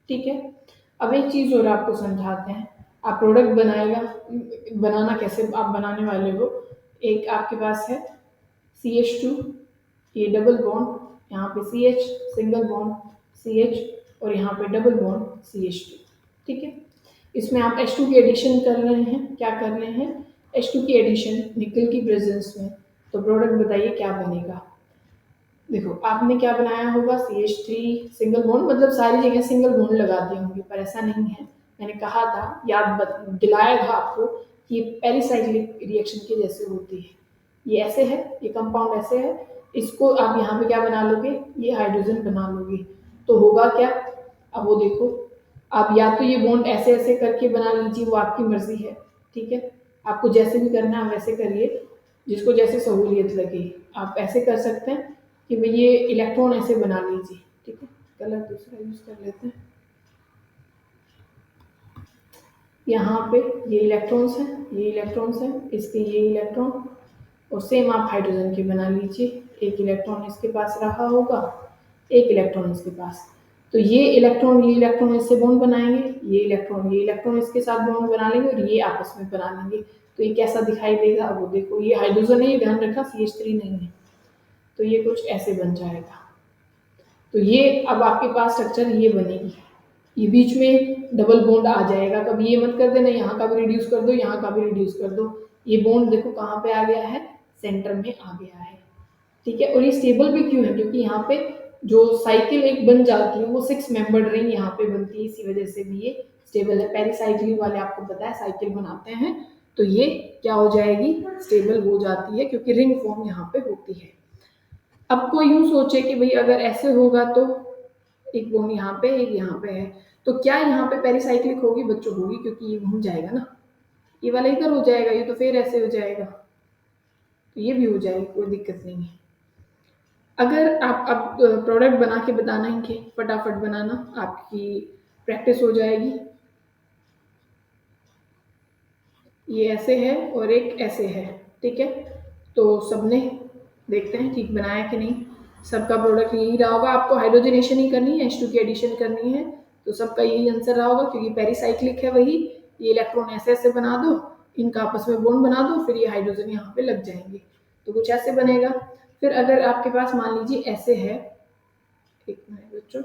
ठीक है, अब एक चीज़ और आपको समझाते हैं। आप प्रोडक्ट बनाएगा, बनाना कैसे आप बनाने वाले हो, एक आपके पास है CH2, ये डबल बॉन्ड, यहाँ पे CH सिंगल बॉन्ड CH और यहाँ पे डबल बॉन्ड CH2। ठीक है, इसमें आप H2 की एडिशन कर रहे हैं, क्या कर रहे हैं, H2 की एडिशन निकल की प्रेजेंस में। तो प्रोडक्ट बताइए क्या बनेगा। देखो आपने क्या बनाया होगा, CH3 सिंगल बॉन्ड, मतलब सारी जगह सिंगल बॉन्ड लगा दिए होंगे, पर ऐसा नहीं है। मैंने कहा था, दिलाया था आपको कि ये पेरिसाइक्लिक रिएक्शन के जैसे होती है। ये ऐसे है, ये कंपाउंड ऐसे है, इसको आप यहाँ पे क्या बना लोगे, ये हाइड्रोजन बना लोगे। तो होगा क्या, अब वो देखो, आप या तो ये बॉन्ड ऐसे ऐसे करके बना लीजिए, वो आपकी मर्जी है। ठीक है, आपको जैसे भी करना है वैसे करिए, जिसको जैसे सहूलियत लगे। आप ऐसे कर सकते हैं कि भाई ये इलेक्ट्रॉन ऐसे बना लीजिए। ठीक है, कलर दूसरा यूज कर लेते हैं। यहाँ पे ये इलेक्ट्रॉन्स हैं, ये इलेक्ट्रॉन्स हैं, इसके ये इलेक्ट्रॉन, और सेम आप हाइड्रोजन के बना लीजिए। एक इलेक्ट्रॉन इसके पास रहा होगा, एक इलेक्ट्रॉन इसके पास। तो ये इलेक्ट्रॉन इससे बॉन्ड बनाएंगे, ये इलेक्ट्रॉन इसके साथ बॉन्ड बना लेंगे और ये आपस में बना लेंगे। तो ये कैसा दिखाई देगा, अब वो देखो, ये हाइड्रोजन है, ये ध्यान रखना CH3 नहीं है। तो ये कुछ ऐसे बन जाएगा। तो ये अब आपके पास स्ट्रक्चर ये बनेगी, ये बीच में डबल बॉन्ड आ जाएगा। कभी ये मत कर देना, यहाँ का भी रिड्यूस कर दो, यहाँ का भी रिड्यूस कर दो। ये बॉन्ड देखो कहाँ पे आ गया है, सेंटर में आ गया है। ठीक है, और ये स्टेबल भी क्यों है, क्योंकि यहाँ पे जो साइकिल एक बन जाती है वो 6 मेंबर्ड रिंग यहाँ पे बनती है, इसी वजह से भी ये स्टेबल है। पेरिसाइक्लिक वाले आपको पता है साइकिल बनाते हैं, तो ये क्या हो जाएगी, स्टेबल हो जाती है, क्योंकि रिंग फॉर्म यहाँ पे होती है। अब कोई यूं सोचे कि भाई अगर ऐसे होगा तो एक बॉन्ड यहाँ पे एक यहाँ पे है, तो क्या यहाँ पे पेरिसाइक्लिक होगी, बच्चों होगी, क्योंकि ये घूम जाएगा ना, ये वाला इधर हो जाएगा, ये तो फिर ऐसे हो जाएगा, तो ये भी हो जाएगी, कोई दिक्कत नहीं है। अगर आप अब प्रोडक्ट बना के बताना इनके, फटाफट बनाना, आपकी प्रैक्टिस हो जाएगी। ये ऐसे है और एक ऐसे है। ठीक है, तो सबने देखते हैं ठीक बनाया कि नहीं। सबका प्रोडक्ट यही रहा होगा। आपको हाइड्रोजनेशन ही करनी है, H2 की एडिशन करनी है, तो सबका यही आंसर रहा होगा, क्योंकि पेरिसाइक्लिक है वही। ये इलेक्ट्रॉन ऐसे ऐसे बना दो, इनका आपस में बॉन्ड बना दो, फिर ये हाइड्रोजन यहाँ पे लग जाएंगे, तो कुछ ऐसे बनेगा। फिर अगर आपके पास मान लीजिए ऐसे है, एक मिनट बच्चों,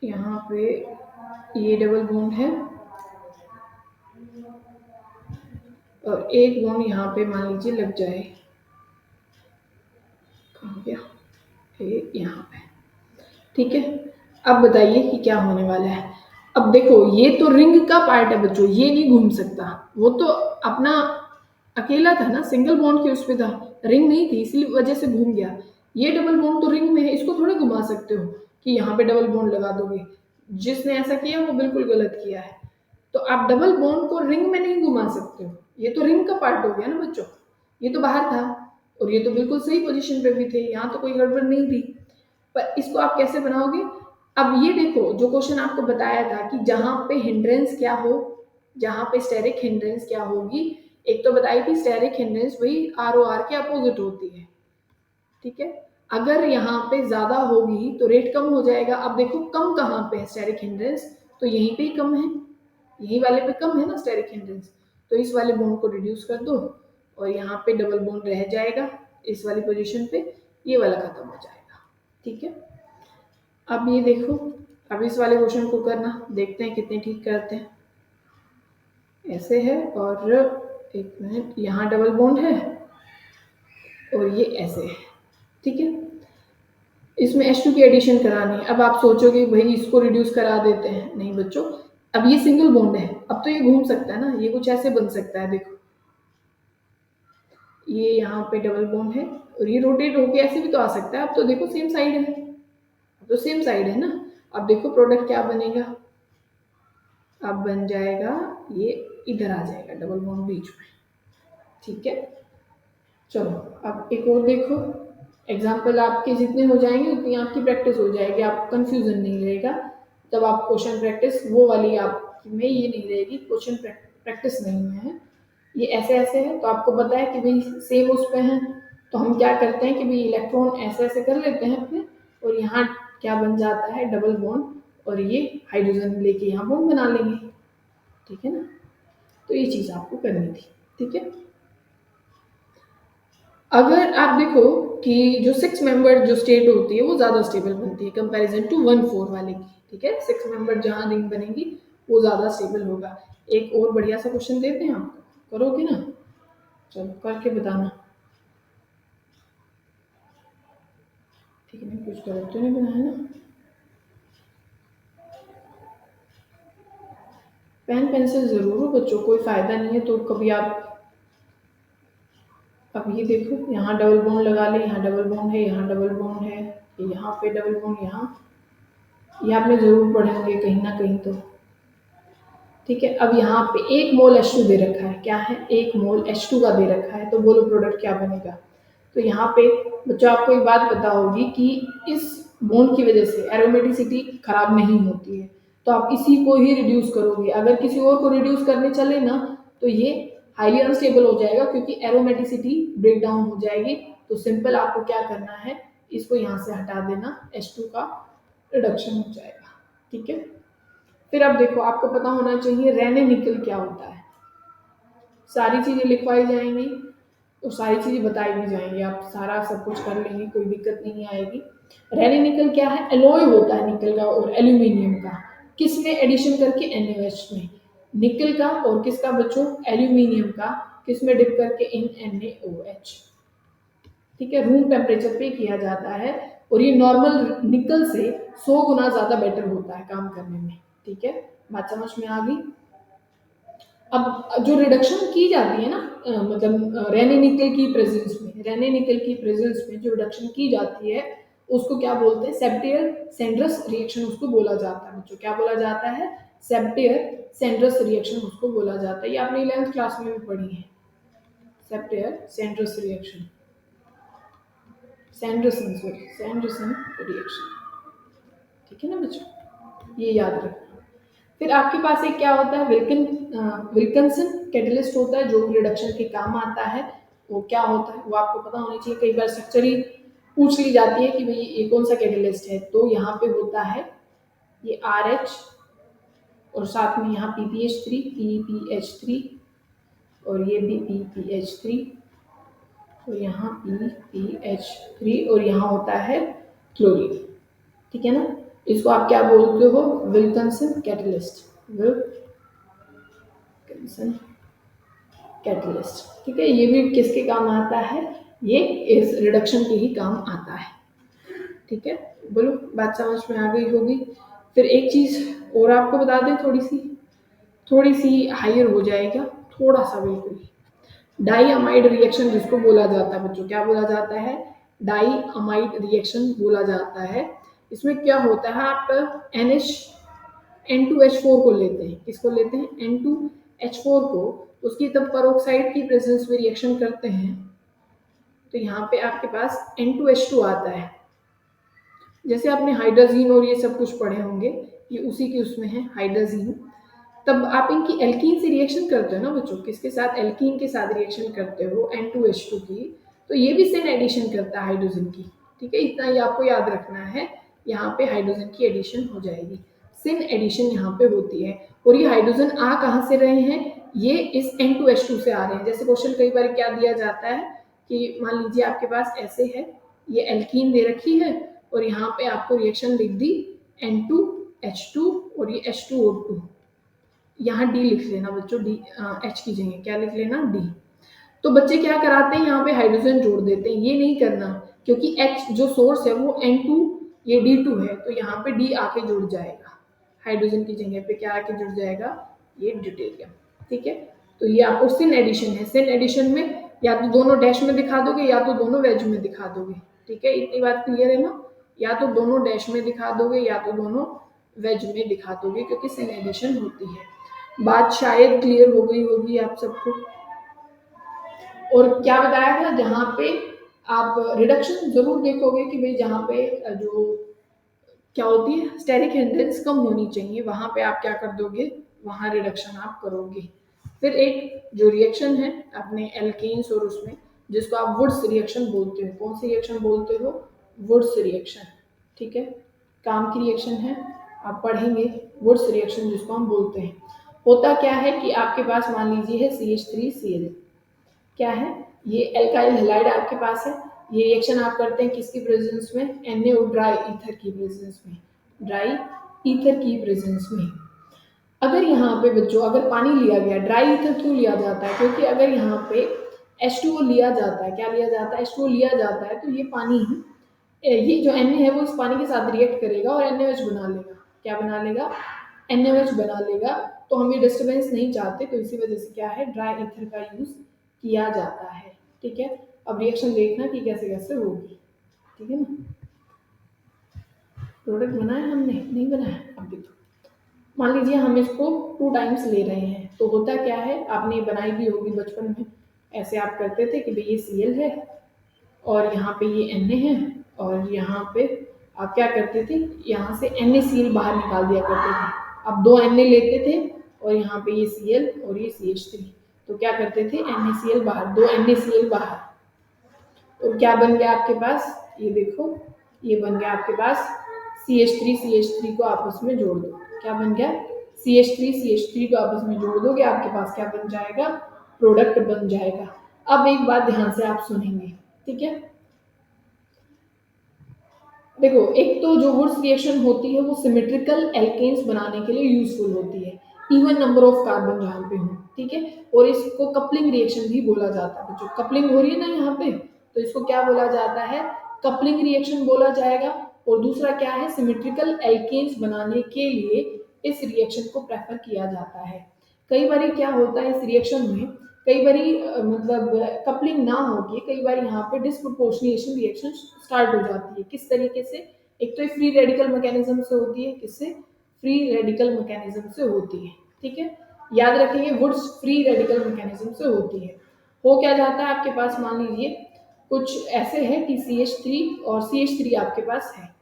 यहाँ पे ये डबल बॉन्ड है और एक बॉन्ड यहाँ पे मान लीजिए लग जाए, कहाँ गया, ये यहाँ पे, ठीक है। अब बताइए कि क्या होने वाला है। अब देखो ये तो रिंग का पार्ट है बच्चों, ये नहीं घूम सकता, वो तो अपना अकेला था ना, सिंगल बॉन्ड के उस पे था, रिंग नहीं थी, इसलिए वजह से घूम गया। ये डबल बॉन्ड तो रिंग में है, इसको थोड़े घुमा सकते हो कि यहाँ पे डबल बॉन्ड लगा दोगे। जिसने ऐसा किया वो बिल्कुल गलत किया है। तो आप डबल बॉन्ड को रिंग में नहीं घुमा सकते हो, ये तो रिंग का पार्ट हो गया ना बच्चों, ये तो बाहर था और ये तो बिल्कुल सही पोजीशन पे भी थे, यहाँ तो कोई गड़बड़ नहीं थी। पर इसको आप कैसे बनाओगे। अब ये देखो जो क्वेश्चन आपको बताया था कि जहां पे हिंड्रेंस क्या हो, जहां पे स्टेरिक हिंड्रेंस क्या होगी, एक तो बताई थी स्टेरिक हिंड्रेंस वही ROR के अपोजिट होती है, ठीक है। अगर यहाँ पे ज्यादा होगी तो रेट कम हो जाएगा। अब देखो कम कहाँ पे है स्टेरिक हिंड्रेंस, तो यहीं पे ही कम है, यही वाले पे कम है ना स्टेरिक हिंड्रेंस, तो इस वाले बॉन्ड को रिड्यूस कर दो और यहाँ पे डबल बॉन्ड रह जाएगा इस वाली पोजीशन पे, ये वाला खत्म हो जाएगा, ठीक है। अब ये देखो, अब इस वाले क्वेश्चन को करना, देखते हैं कितने ठीक करते हैं। ऐसे है और एक मिनट, यहाँ डबल बॉन्ड है और ये ऐसे है, ठीक है। इसमें H2 की एडिशन करानी है। अब आप सोचोगे भाई इसको रिड्यूस करा देते हैं, नहीं बच्चों, अब ये सिंगल बॉन्ड है, अब तो ये घूम सकता है ना, ये कुछ ऐसे बन सकता है, देखो ये यहाँ पे डबल बॉन्ड है और ये रोटेट होके ऐसे भी तो आ सकता है। अब तो देखो सेम साइड है, अब तो सेम साइड है ना। अब देखो प्रोडक्ट क्या बनेगा, अब बन जाएगा ये, इधर आ जाएगा डबल बॉन्ड बीच में, ठीक है। चलो अब एक और देखो, एग्जाम्पल आपके जितने हो जाएंगे उतनी आपकी प्रैक्टिस हो जाएगी, आपको कंफ्यूजन नहीं रहेगा। जब आप क्वेश्चन प्रैक्टिस वो वाली आप में ये नहीं रहेगी, क्वेश्चन प्रैक्टिस नहीं है, ये ऐसे ऐसे है, तो आपको पता है कि भाई सेम उस पे है, तो हम क्या करते हैं कि भाई इलेक्ट्रॉन ऐसे ऐसे कर लेते हैं अपने, और यहाँ क्या बन जाता है डबल बॉन्ड, और ये हाइड्रोजन लेके यहाँ बॉन्ड बना लेंगे, ठीक है ना। तो ये चीज़ आपको करनी थी, ठीक है। अगर आप देखो कि जो 6 मेंबर जो स्टेट होती है वो ज़्यादा स्टेबल बनती है कंपैरिजन टू 1-4 वाले की, ठीक है। 6 मेंबर जहाँ रिंग बनेगी वो ज़्यादा स्टेबल होगा। एक और बढ़िया सा क्वेश्चन देते हैं आपको, करोगे ना, चलो करके बताना, ठीक है। कुछ गलत तो नहीं बनाया ना। पेन पेंसिल ज़रूर हो बच्चों, कोई फ़ायदा नहीं है तो कभी आप, अब ये देखो यहाँ डबल बॉन्ड लगा ले, यहाँ डबल बॉन्ड है, यहाँ डबल बॉन्ड है, यहाँ पे डबल बॉन्ड, यहाँ, ये आपने ज़रूर पढ़े होंगे कहीं ना कहीं तो, ठीक है। अब यहाँ पे 1 मोल H2 दे रखा है, क्या है 1 मोल H2 का दे रखा है, तो बोलो प्रोडक्ट क्या बनेगा। तो यहाँ पे बच्चों आपको एक बात पता होगी कि इस बॉन्ड की वजह से एरोमेटिसिटी खराब नहीं होती है, तो आप इसी को ही रिड्यूस करोगे। अगर किसी और को रिड्यूस करने चले ना तो ये हाईली अनस्टेबल हो जाएगा, क्योंकि एरोमेटिसिटी ब्रेक डाउन हो जाएगी। तो सिंपल आपको क्या करना है, इसको यहाँ से हटा देना, H2 का रिडक्शन हो जाएगा, ठीक है। फिर अब देखो आपको पता होना चाहिए रेने निकल क्या होता है, सारी चीज़ें लिखवाई जाएंगी और सारी चीज़ें बताई भी जाएंगी, आप सारा सब कुछ कर लेंगे, कोई दिक्कत नहीं आएगी। रेने निकल क्या है, एलॉय होता है निकल का और एल्यूमिनियम का, किस में एडिशन करके NaOH में, निकल का और किसका बच्चों, एल्यूमिनियम का, किस में डिप करके इन NaOH, ठीक है। रूम टेम्परेचर पे किया जाता है और ये नॉर्मल निकल से 100 गुना ज़्यादा बेटर होता है काम करने में, ठीक है। बात समझ में आ गई। अब जो रिडक्शन की जाती है ना, मतलब रेने निकल की प्रेजेंस में, रेने निकल की प्रेजेंस में जो रिडक्शन की जाती है उसको क्या बोलते हैं, सेप्टियर सेंड्रस रिएक्शन उसको बोला जाता है बच्चों, क्या बोला जाता है, सेप्टियर सेंड्रस रिएक्शन उसको बोला जाता है। ये आपने 11th क्लास में भी पढ़ी है, सेप्टियर सेंड्रस reaction, Sanderson sorry Sanderson reaction, ठीक है ना बच्चों, ये याद रखना। फिर आपके पास एक क्या होता है, विल्किंसन कैटलिस्ट होता है जो रिडक्शन के काम आता है। वो क्या होता है वो आपको पता होना चाहिए, कई बार स्ट्रक्चर ही पूछ ली जाती है कि भाई ये कौन सा कैटेलिस्ट है, तो यहाँ पे होता है ये RH और साथ में यहाँ PPH3, PPH3 और ये भी PPH3 और यहाँ PPH3 और यहाँ होता है क्लोरीन। ठीक है ना, इसको आप क्या बोलते हो, विल्किंसन कैटलिस्ट, विल्किंसन कैटलिस्ट। ठीक है, ये भी किसके काम आता है, ये इस रिडक्शन के ही काम आता है। ठीक है, बोलो बात समझ में आ गई होगी। फिर एक चीज और आपको बता दें, थोड़ी सी हायर हो जाएगा, थोड़ा सा बिल्कुल, डाईअमाइड रिएक्शन जिसको बोला जाता है बच्चों, क्या बोला जाता है, डाईअमाइड रिएक्शन बोला जाता है। इसमें क्या होता है, आप N2H4 को लेते हैं, किसको लेते हैं, N2H4 को, उसकी तब पेरोक्साइड की प्रेजेंस में रिएक्शन करते हैं, तो यहाँ पे आपके पास N2H2 आता है। जैसे आपने हाइड्रोजीन और ये सब कुछ पढ़े होंगे, ये उसी के उसमें है हाइड्रोजीन। तब आप इनकी एल्कीन से रिएक्शन करते हो ना बच्चों, किसके साथ, एल्कीन के साथ रिएक्शन करते हो N2H2 की, तो ये भी सिन एडिशन करता है हाइड्रोजन की। ठीक है, इतना ही आपको याद रखना है, यहाँ पे हाइड्रोजन की एडिशन हो जाएगी, सिन एडिशन यहाँ पे होती है। और ये हाइड्रोजन आ कहाँ से रहे हैं, ये इस N2H2 से आ रहे हैं। जैसे क्वेश्चन कई बार क्या दिया जाता है कि मान लीजिए आपके पास ऐसे है, ये एल्कीन दे रखी है और यहाँ पे आपको रिएक्शन लिख दी N2H2 और ये H2O2, यहाँ डी लिख लेना बच्चों, डी H की जगह क्या लिख लेना, डी। तो बच्चे क्या कराते हैं, यहाँ पे हाइड्रोजन जोड़ देते हैं, ये नहीं करना, क्योंकि H जो सोर्स है वो N2, ये D2 है, तो यहाँ पे D आके जुड़ जाएगा, हाइड्रोजन की जगह पे क्या आके जुड़ जाएगा, ये ड्यूटेरियम। ठीक है, तो ये आपको सिन एडिशन है, सिन एडिशन में या तो दोनों डैश में दिखा दोगे या तो दोनों वेज में दिखा दोगे। ठीक है, इतनी बात क्लियर है ना, या तो दोनों डैश में दिखा दोगे या तो दोनों वेज में दिखा दोगे, क्योंकि सिन एडिशन होती है। बात शायद क्लियर हो गई होगी आप सबको। और क्या बताया था, जहाँ पे आप रिडक्शन जरूर देखोगे कि भाई जहाँ पे जो क्या होती है स्टेरिक हिंड्रेंस कम होनी चाहिए, वहां पे आप क्या कर दोगे, वहां रिडक्शन आप करोगे। फिर एक जो रिएक्शन है अपने एल्केन्स और उसमें, जिसको आप वुड्स रिएक्शन बोलते हो, कौन सी रिएक्शन बोलते हो, वुड्स रिएक्शन। ठीक है, काम की रिएक्शन है, आप पढ़ेंगे वुड्स रिएक्शन जिसको हम बोलते हैं। होता क्या है कि आपके पास मान लीजिए है CH3Cl, क्या है, ये एल्काइल हैलाइड आपके पास है, ये रिएक्शन आप करते हैं किसकी प्रेजेंस में, Na ड्राई ईथर की प्रेजेंस में, ड्राई ईथर की प्रेजेंस में। अगर यहाँ पे बच्चों अगर पानी लिया गया, ड्राई ईथर क्यों लिया जाता है, क्योंकि अगर यहाँ पे H2O लिया जाता है, क्या लिया जाता है, H2O लिया जाता है, तो ये पानी ही, ये जो Na है वो इस पानी के साथ रिएक्ट करेगा और NaOH बना लेगा, क्या बना लेगा, NaOH बना लेगा। तो हम ये डिस्टर्बेंस नहीं चाहते, तो इसी वजह से क्या है, ड्राई ईथर का यूज किया जाता है। ठीक है, अब रिएक्शन देखना कि कैसे कैसे होगी। ठीक है ना, प्रोडक्ट बनाया हमने, नहीं बनाया अभी तो, मान लीजिए हम इसको 2 टाइम्स ले रहे हैं, तो होता क्या है, आपने बनाई भी होगी बचपन में, ऐसे आप करते थे कि भाई ये Cl है और यहाँ पे ये Na है, और यहाँ पे आप क्या करते थे, यहाँ से NaCl बाहर निकाल दिया करते थे। आप 2 Na लेते थे और यहाँ पे ये Cl और ये CH3, तो क्या करते थे, NaCl बाहर, 2 NaCl बाहर, तो क्या बन गया आपके पास, ये देखो, ये बन गया आपके पास CH3 को आपस में जोड़ दो, क्या बन गया, CH3 को आपस में जोड़ दोगे, आपके पास क्या बन जाएगा, प्रोडक्ट बन जाएगा। अब एक बात ध्यान से आप सुनेंगे, ठीक है, देखो एक तो जो वुड्स रिएक्शन होती है वो सिमेट्रिकल एल्केन्स बनाने के लिए यूजफुल होती है, इवन नंबर ऑफ कार्बन जहाँ पे हो। ठीक है, और इसको कपलिंग रिएक्शन भी बोला जाता है, जो कपलिंग हो रही है ना यहाँ पे, तो इसको क्या बोला जाता है, कपलिंग रिएक्शन बोला जाएगा। और दूसरा क्या है, सिमेट्रिकल एल्केन्स बनाने के लिए इस रिएक्शन को प्रेफर किया जाता है। कई बार क्या होता है इस रिएक्शन में, कई बार मतलब कपलिंग ना होगी, कई बार यहाँ पे डिस्प्रोपोर्शनेशन रिएक्शन स्टार्ट हो जाती है। किस तरीके से, एक तो ये फ्री रेडिकल मैकेनिज्म से होती है, किससे, फ्री रेडिकल मैकेनिज्म से होती है। ठीक है, याद रखिए वुड्स फ्री रेडिकल मैकेनिज्म से होती है। हो क्या जाता है आपके पास, मान लीजिए कुछ ऐसे है कि CH3 और CH3 आपके पास है,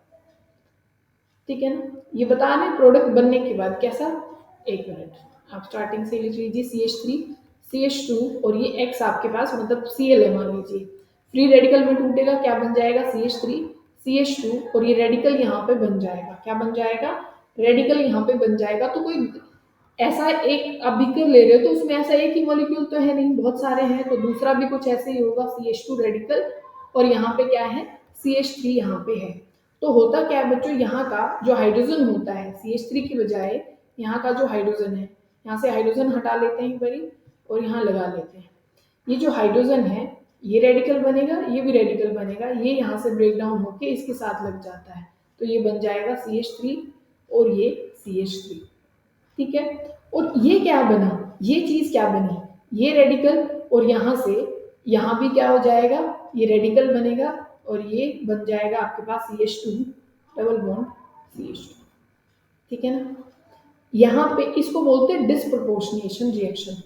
ठीक है ना, ये बता रहे प्रोडक्ट बनने के बाद कैसा, एक मिनट, आप स्टार्टिंग से लिख लीजिए CH3 CH2 और ये X आपके पास मतलब Cl है मान लीजिए, फ्री रेडिकल में टूटेगा, क्या बन जाएगा, CH3 CH2, और ये रेडिकल यहाँ पे बन जाएगा, क्या बन जाएगा, रेडिकल यहाँ पे बन जाएगा। तो कोई ऐसा एक आप बीकर ले रहे हो तो उसमें ऐसा एक ही मॉलिक्यूल तो है नहीं, बहुत सारे हैं, तो दूसरा भी कुछ ऐसे ही होगा, CH2 रेडिकल, और यहाँ पे क्या है, CH3 यहाँ पे है। तो होता क्या है बच्चों, यहाँ का जो हाइड्रोजन होता है CH3 की बजाय यहाँ का जो हाइड्रोजन है, यहाँ से हाइड्रोजन हटा लेते हैं एक बारी और यहाँ लगा लेते हैं। ये जो हाइड्रोजन है ये रेडिकल बनेगा, ये भी रेडिकल बनेगा, ये यहाँ से ब्रेक डाउन होके इसके साथ लग जाता है, तो ये बन जाएगा CH3 और ये CH3, ठीक है। और ये क्या बना, ये चीज क्या बनी, ये रेडिकल, और यहाँ से यहाँ भी क्या हो जाएगा, ये रेडिकल बनेगा और ये बन जाएगा आपके पास CH2 डबल बॉन्ड CH2, ठीक है ना। यहाँ पे इसको बोलते हैं डिस्प्रपोर्शनेशन रिएक्शन,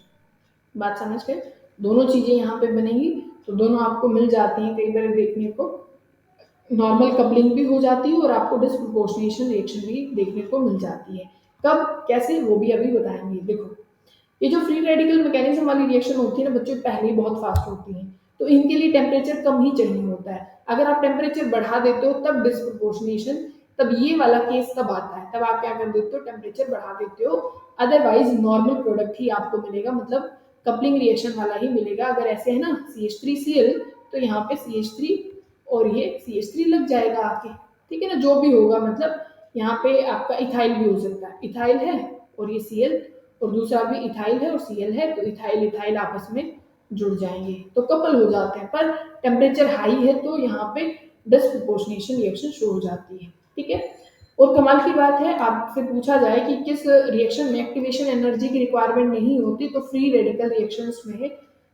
बात समझ गए। दोनों चीजें यहाँ पे बनेंगी तो दोनों आपको मिल जाती हैं, कई बार देखने को नॉर्मल कपलिंग भी हो जाती है और आपको डिस्प्रपोर्शनेशन रिएक्शन भी देखने को मिल जाती है। कब कैसे वो भी अभी बताएंगे। देखो ये जो फ्री रेडिकल मैकेनिज्म वाली रिएक्शन होती है ना बच्चों, पहले ही बहुत फास्ट होती है, तो इनके लिए टेम्परेचर कम ही चाहिए होता है। अगर आप टेम्परेचर बढ़ा देते हो तब डिस्प्रपोर्शनेशन, तब ये वाला केस तब आता है, तब आप क्या कर देते हो, टेम्परेचर बढ़ा देते हो, अदरवाइज नॉर्मल प्रोडक्ट ही आपको मिलेगा, मतलब कपलिंग रिएक्शन वाला ही मिलेगा। अगर ऐसे है ना CH3Cl तो यहाँ पे CH3 और ये CH3 लग जाएगा आके, ठीक है ना, जो भी होगा, मतलब यहाँ पे आपका इथाइल भी हो सकता है, इथाइल है और ये Cl, और दूसरा भी इथाइल है और Cl है, तो इथाइल इथाइल आपस में जुड़ जाएंगे तो कपल हो जाते हैं, पर टेम्परेचर हाई है तो यहाँ पे डिस्प्रपोर्शनेशन रिएक्शन शुरू हो जाती है, ठीक है। और कमाल की बात है, आपसे पूछा जाए कि किस रिएक्शन में एक्टिवेशन एनर्जी की रिक्वायरमेंट नहीं होती, तो फ्री रेडिकल रिएक्शंस में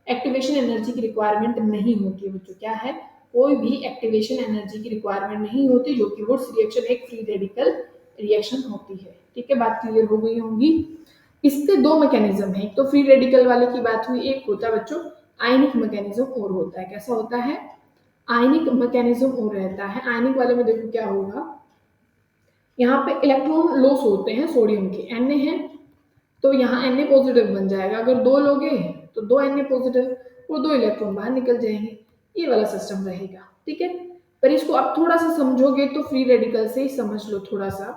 एक्टिवेशन एनर्जी की रिक्वायरमेंट नहीं होती है बच्चों। क्या है, कोई भी एक्टिवेशन एनर्जी की रिक्वायरमेंट नहीं होती, जो कि वुड्स रिएक्शन एक फ्री रेडिकल रिएक्शन होती है, ठीक है। बात क्लियर हो गई होंगी। इसके दो मैकेनिज्म है, एक तो फ्री रेडिकल वाले की बात हुई, एक होता है बच्चों आयनिक मैकेनिज्म और होता है, कैसा होता है, आयनिक मैकेनिज्म और रहता है। आयनिक वाले में देखो क्या होगा, यहाँ पे इलेक्ट्रॉन लॉस होते हैं सोडियम के, Na है तो यहाँ Na पॉजिटिव बन जाएगा, अगर दो लोगे तो दो Na पॉजिटिव और दो इलेक्ट्रॉन बाहर निकल जाएंगे, ये वाला सिस्टम रहेगा, ठीक है। पर इसको आप थोड़ा सा समझोगे तो फ्री रेडिकल से ही समझ लो थोड़ा सा,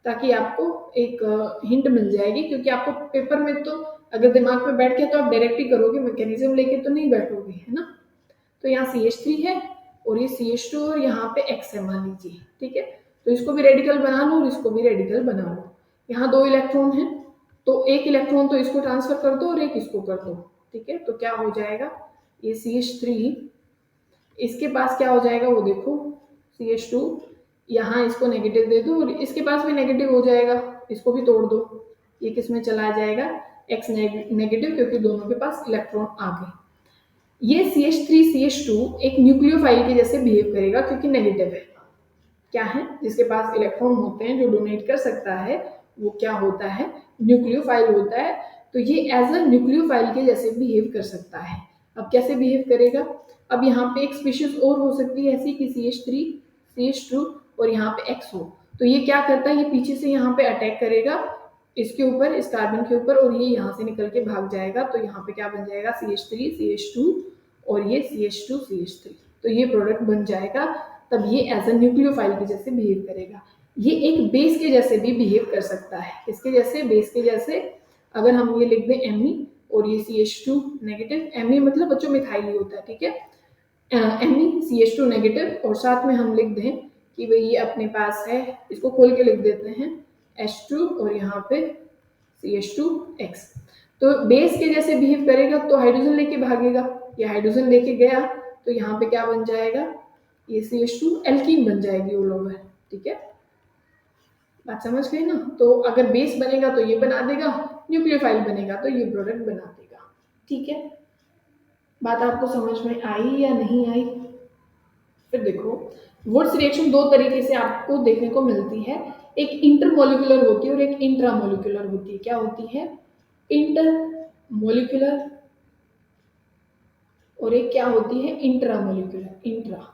ताकि आपको एक हिंट मिल जाएगी, क्योंकि आपको पेपर में तो अगर दिमाग में बैठ के तो आप डायरेक्ट ही करोगे, मैकेनिज्म लेके तो नहीं बैठोगे, है ना। तो यहाँ CH3 है और ये CH2 और यहाँ पे X है मान लीजिए, ठीक है। तो इसको भी रेडिकल बना लो और इसको भी रेडिकल बना लो। यहाँ दो इलेक्ट्रॉन है तो एक इलेक्ट्रॉन तो इसको ट्रांसफर कर दो और एक इसको कर दो, ठीक है। तो क्या हो जाएगा, ये CH3 इसके पास क्या हो जाएगा वो देखो, CH2 यहाँ इसको नेगेटिव दे दो और इसके पास भी नेगेटिव हो जाएगा, इसको भी तोड़ दो, ये किस में चला जाएगा, X नेगेटिव, क्योंकि दोनों के पास इलेक्ट्रॉन आ गए। ये CH3 CH2 एक न्यूक्लियोफाइल के जैसे बिहेव करेगा, क्योंकि नेगेटिव है, क्या है, जिसके पास इलेक्ट्रॉन होते हैं जो डोनेट कर सकता है वो क्या होता है, न्यूक्लियोफाइल होता है। तो ये एज अ न्यूक्लियोफाइल के जैसे बिहेव कर सकता है। अब कैसे बिहेव करेगा, अब यहाँ पे एक स्पीशीज और हो सकती है ऐसी कि CH3 CH2 और यहाँ पे X हो, तो ये क्या करता है, ये पीछे से यहाँ पे अटैक करेगा इसके ऊपर, इस कार्बन के ऊपर, और ये यहाँ से निकल के भाग जाएगा, तो यहाँ पे क्या बन जाएगा, CH3 CH2 और ये CH2 CH3, तो ये प्रोडक्ट बन जाएगा। तब ये एज अ न्यूक्लियोफाइल के जैसे बिहेव करेगा। ये एक बेस के जैसे भी बिहेव कर सकता है, इसके जैसे, बेस के जैसे। अगर हम ये लिख दें Me और ये CH2 नेगेटिव, Me मतलब बच्चों मिथाइल ही होता है, ठीक है, Me CH2 नेगेटिव, और साथ में हम लिख दें कि भाई ये अपने पास है, इसको खोल के लिख देते हैं H2 और यहाँ पे CH2X। तो बेस के जैसे बिहेव करेगा तो हाइड्रोजन लेके भागेगा, ये हाइड्रोजन लेके गया तो यहाँ पे क्या बन जाएगा, ये CH2 एल्कीन बन जाएगी ऑल ओवर, ठीक है। बात समझ गए ना। तो अगर बेस बनेगा तो ये बना देगा, न्यूक्लियोफाइल बनेगा तो ये प्रोडक्ट बना देगा, ठीक है। बात आपको समझ में आई या नहीं आई। फिर देखो वुड्स रिएक्शन दो तरीके से आपको देखने को मिलती है, एक इंटरमोलिकुलर होती है और एक इंट्रामोलिकुलर होती है। क्या होती है, इंटरमोलिकुलर, और एक क्या होती है, इंट्रामोलिकुलर।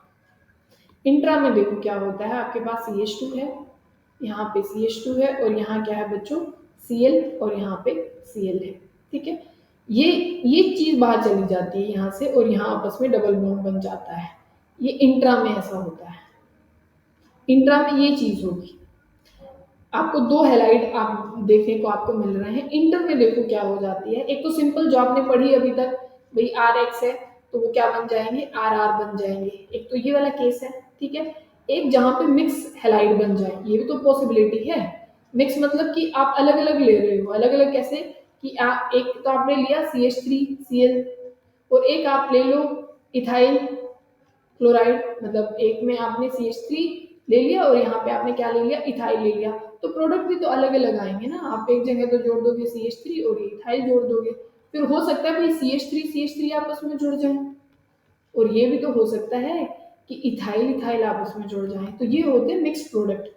इंट्रा में देखो क्या होता है, आपके पास CH2 है, यहाँ पे CH2 है और यहाँ क्या है बच्चों, Cl और यहाँ पे Cl है, ठीक है। ये ये चीज़ बाहर चली जाती है यहाँ से और यहाँ आपस में डबल बॉन्ड बन जाता है। ये इंट्रा में ऐसा होता है। इंट्रा में ये चीज़ होगी। आपको 2 हैलाइड आप देखने को आपको मिल रहे हैं। इंटर में देखो क्या हो जाती है। एक तो सिंपल जो आपने पढ़ी अभी तक, भई RX है तो वो क्या बन जाएँगे, RR बन जाएँगे। एक तो ये वाला केस है, ठीक है? एक जहाँ पे मिक्स हैलाइड बन जाए, ये भी तो पॉसिबिलिटी है। मिक्स मतलब कि आप अलग-अलग ले रहे हो। अलग-अलग कैसे कि एक तो आपने लिया CH3Cl और एक आप ले लो इथाइल क्लोराइड, मतलब एक में आपने CH3 ले लिया और यहाँ पे आपने क्या ले लिया, इथाइल ले लिया। तो प्रोडक्ट भी तो अलग-अलग आएँगे ना। आप एक जगह तो जोड़ दोगे CH3 और ये इथाइल जोड़ दोगे। फिर हो सकता है भई CH3 आपस में जुड़ जाएँ और ये भी तो हो सकता है कि इथाइल आपस में जुड़ जाएँ। तो ये होते हैं मिक्स्ड प्रोडक्ट।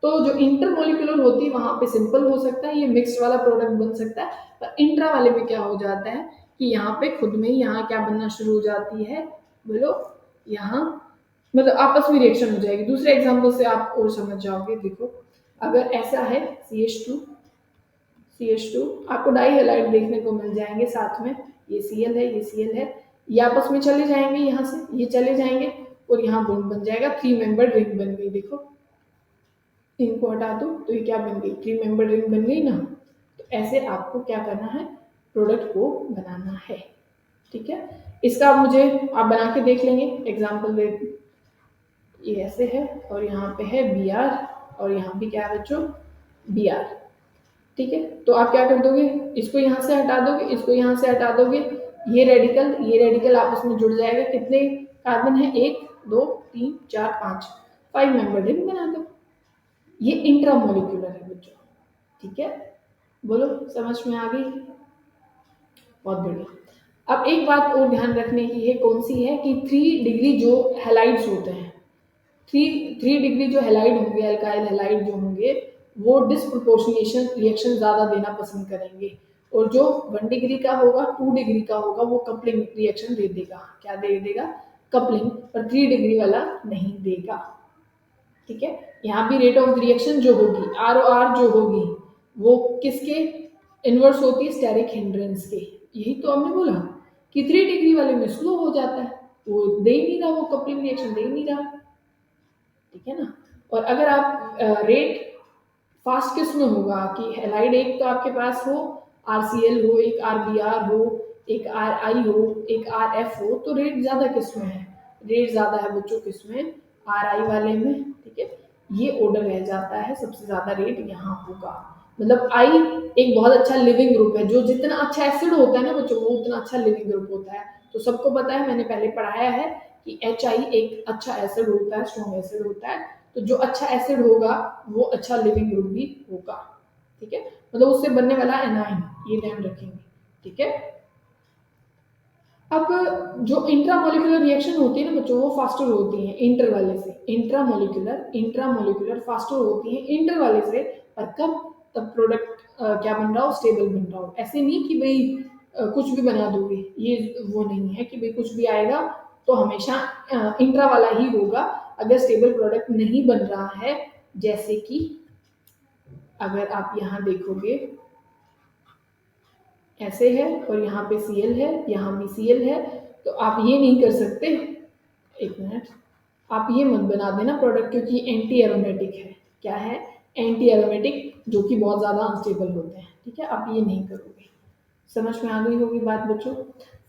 तो जो इंटरमॉलिक्यूलर होती है वहाँ पे सिंपल हो सकता है, ये मिक्स्ड वाला प्रोडक्ट बन सकता है। पर इंट्रा वाले में क्या हो जाता है कि यहाँ पे खुद में ही यहाँ क्या बनना शुरू हो जाती है, बोलो, यहाँ मतलब आपस में रिएक्शन हो जाएगी। दूसरे एग्जांपल से आप और समझ जाओगे। देखो, अगर ऐसा है CH2 आपको डाई हैलाइड देखने को मिल जाएँगे साथ में, ये Cl है, ये Cl है, ये आपस में चले जाएँगे यहाँ से, ये चले जाएँगे और यहाँ बॉन्ड बन जाएगा, 3 मेंबर्ड रिंग बन गई। देखो, इनको हटा दो तो ये क्या बन गई, 3 मेंबर्ड रिंग बन गई ना। तो ऐसे आपको क्या करना है, प्रोडक्ट को बनाना है, ठीक है? इसका आप मुझे आप बना के देख लेंगे, एग्जांपल दे। ये ऐसे है और यहाँ पे है Br और यहाँ भी क्या है बच्चों, Br, ठीक है? तो आप क्या कर दोगे, इसको यहाँ से हटा दोगे, इसको यहाँ से हटा दोगे, ये रेडिकल आपस में जुड़ जाएगा। कितने कार्बन है, 1 2 3 4 5, 5 मेंबर रिंग बना दो। ये इंट्रामोलिक्यूलर है बच्चों, ठीक है? बोलो, समझ में आ गई? बहुत बढ़िया। अब एक बात और ध्यान रखने की है, कौन सी है कि 3 डिग्री जो हैलाइड्स होते हैं, थ्री थ्री डिग्री जो हैलाइड होंगे, अल्काइल हैलाइड जो होंगे, वो डिस्प्रोपोर्शनेशन रिएक्शन ज़्यादा देना पसंद करेंगे और जो 1 डिग्री का होगा, 2 डिग्री का होगा, वो कपलिंग रिएक्शन दे देगा। क्या दे देगा, कपलिंग। पर 3 डिग्री वाला नहीं देगा, ठीक है? यहाँ भी रेट ऑफ रिएक्शन जो होगी, ROR जो होगी, वो किसके इनवर्स होती है, स्टेरिक हिंड्रेंस के। यही तो हमने बोला कि 3 डिग्री वाले में स्लो हो जाता है, वो दे ही नहीं रहा, वो कपलिंग रिएक्शन दे ही नहीं रहा, ठीक है ना? और अगर आप रेट फास्ट किस में होगा कि हैलाइड एक तो आपके पास हो, RCl हो, एक RBr हो, एक RI हो, एक RF हो, तो रेट ज़्यादा किस में है? रेट ज़्यादा है बच्चों किस में, RI वाले में, ठीक है? ये ऑर्डर रह जाता है, सबसे ज़्यादा रेट यहाँ होगा। मतलब I एक बहुत अच्छा लिविंग ग्रुप है, जो जितना अच्छा एसिड होता है ना बच्चों, वो उतना अच्छा लिविंग ग्रुप होता है। तो सबको पता है, मैंने पहले पढ़ाया है कि HI एक अच्छा एसिड होता है, स्ट्रॉन्ग एसिड होता है। तो जो अच्छा एसिड होगा वो अच्छा लिविंग ग्रुप भी होगा, ठीक है? मतलब उससे बनने वाला एनाइन, ये ध्यान रखेंगे, ठीक है? अब जो इंट्रामोलिकुलर रिएक्शन होती है ना बच्चों, वो फास्टर होती है इंटर वाले से। इंट्रामोलिकुलर फास्टर होती है इंटर वाले से। पर कब, तब प्रोडक्ट क्या बन रहा हो, स्टेबल बन रहा हो। ऐसे नहीं कि भाई कुछ भी बना दोगे, ये वो नहीं है कि भाई कुछ भी आएगा तो हमेशा इंट्रा वाला ही होगा। अगर स्टेबल प्रोडक्ट नहीं बन रहा है, जैसे कि अगर आप यहाँ देखोगे, ऐसे है और यहाँ पे Cl है, यहाँ भी Cl है, तो आप ये नहीं कर सकते, एक मिनट, आप ये मत बना देना प्रोडक्ट, क्योंकि एंटी एरोमेटिक है। क्या है, एंटी एरोमेटिक, जो कि बहुत ज़्यादा अनस्टेबल होते हैं, ठीक है? आप ये नहीं करोगे। समझ में आ गई होगी बात बच्चों?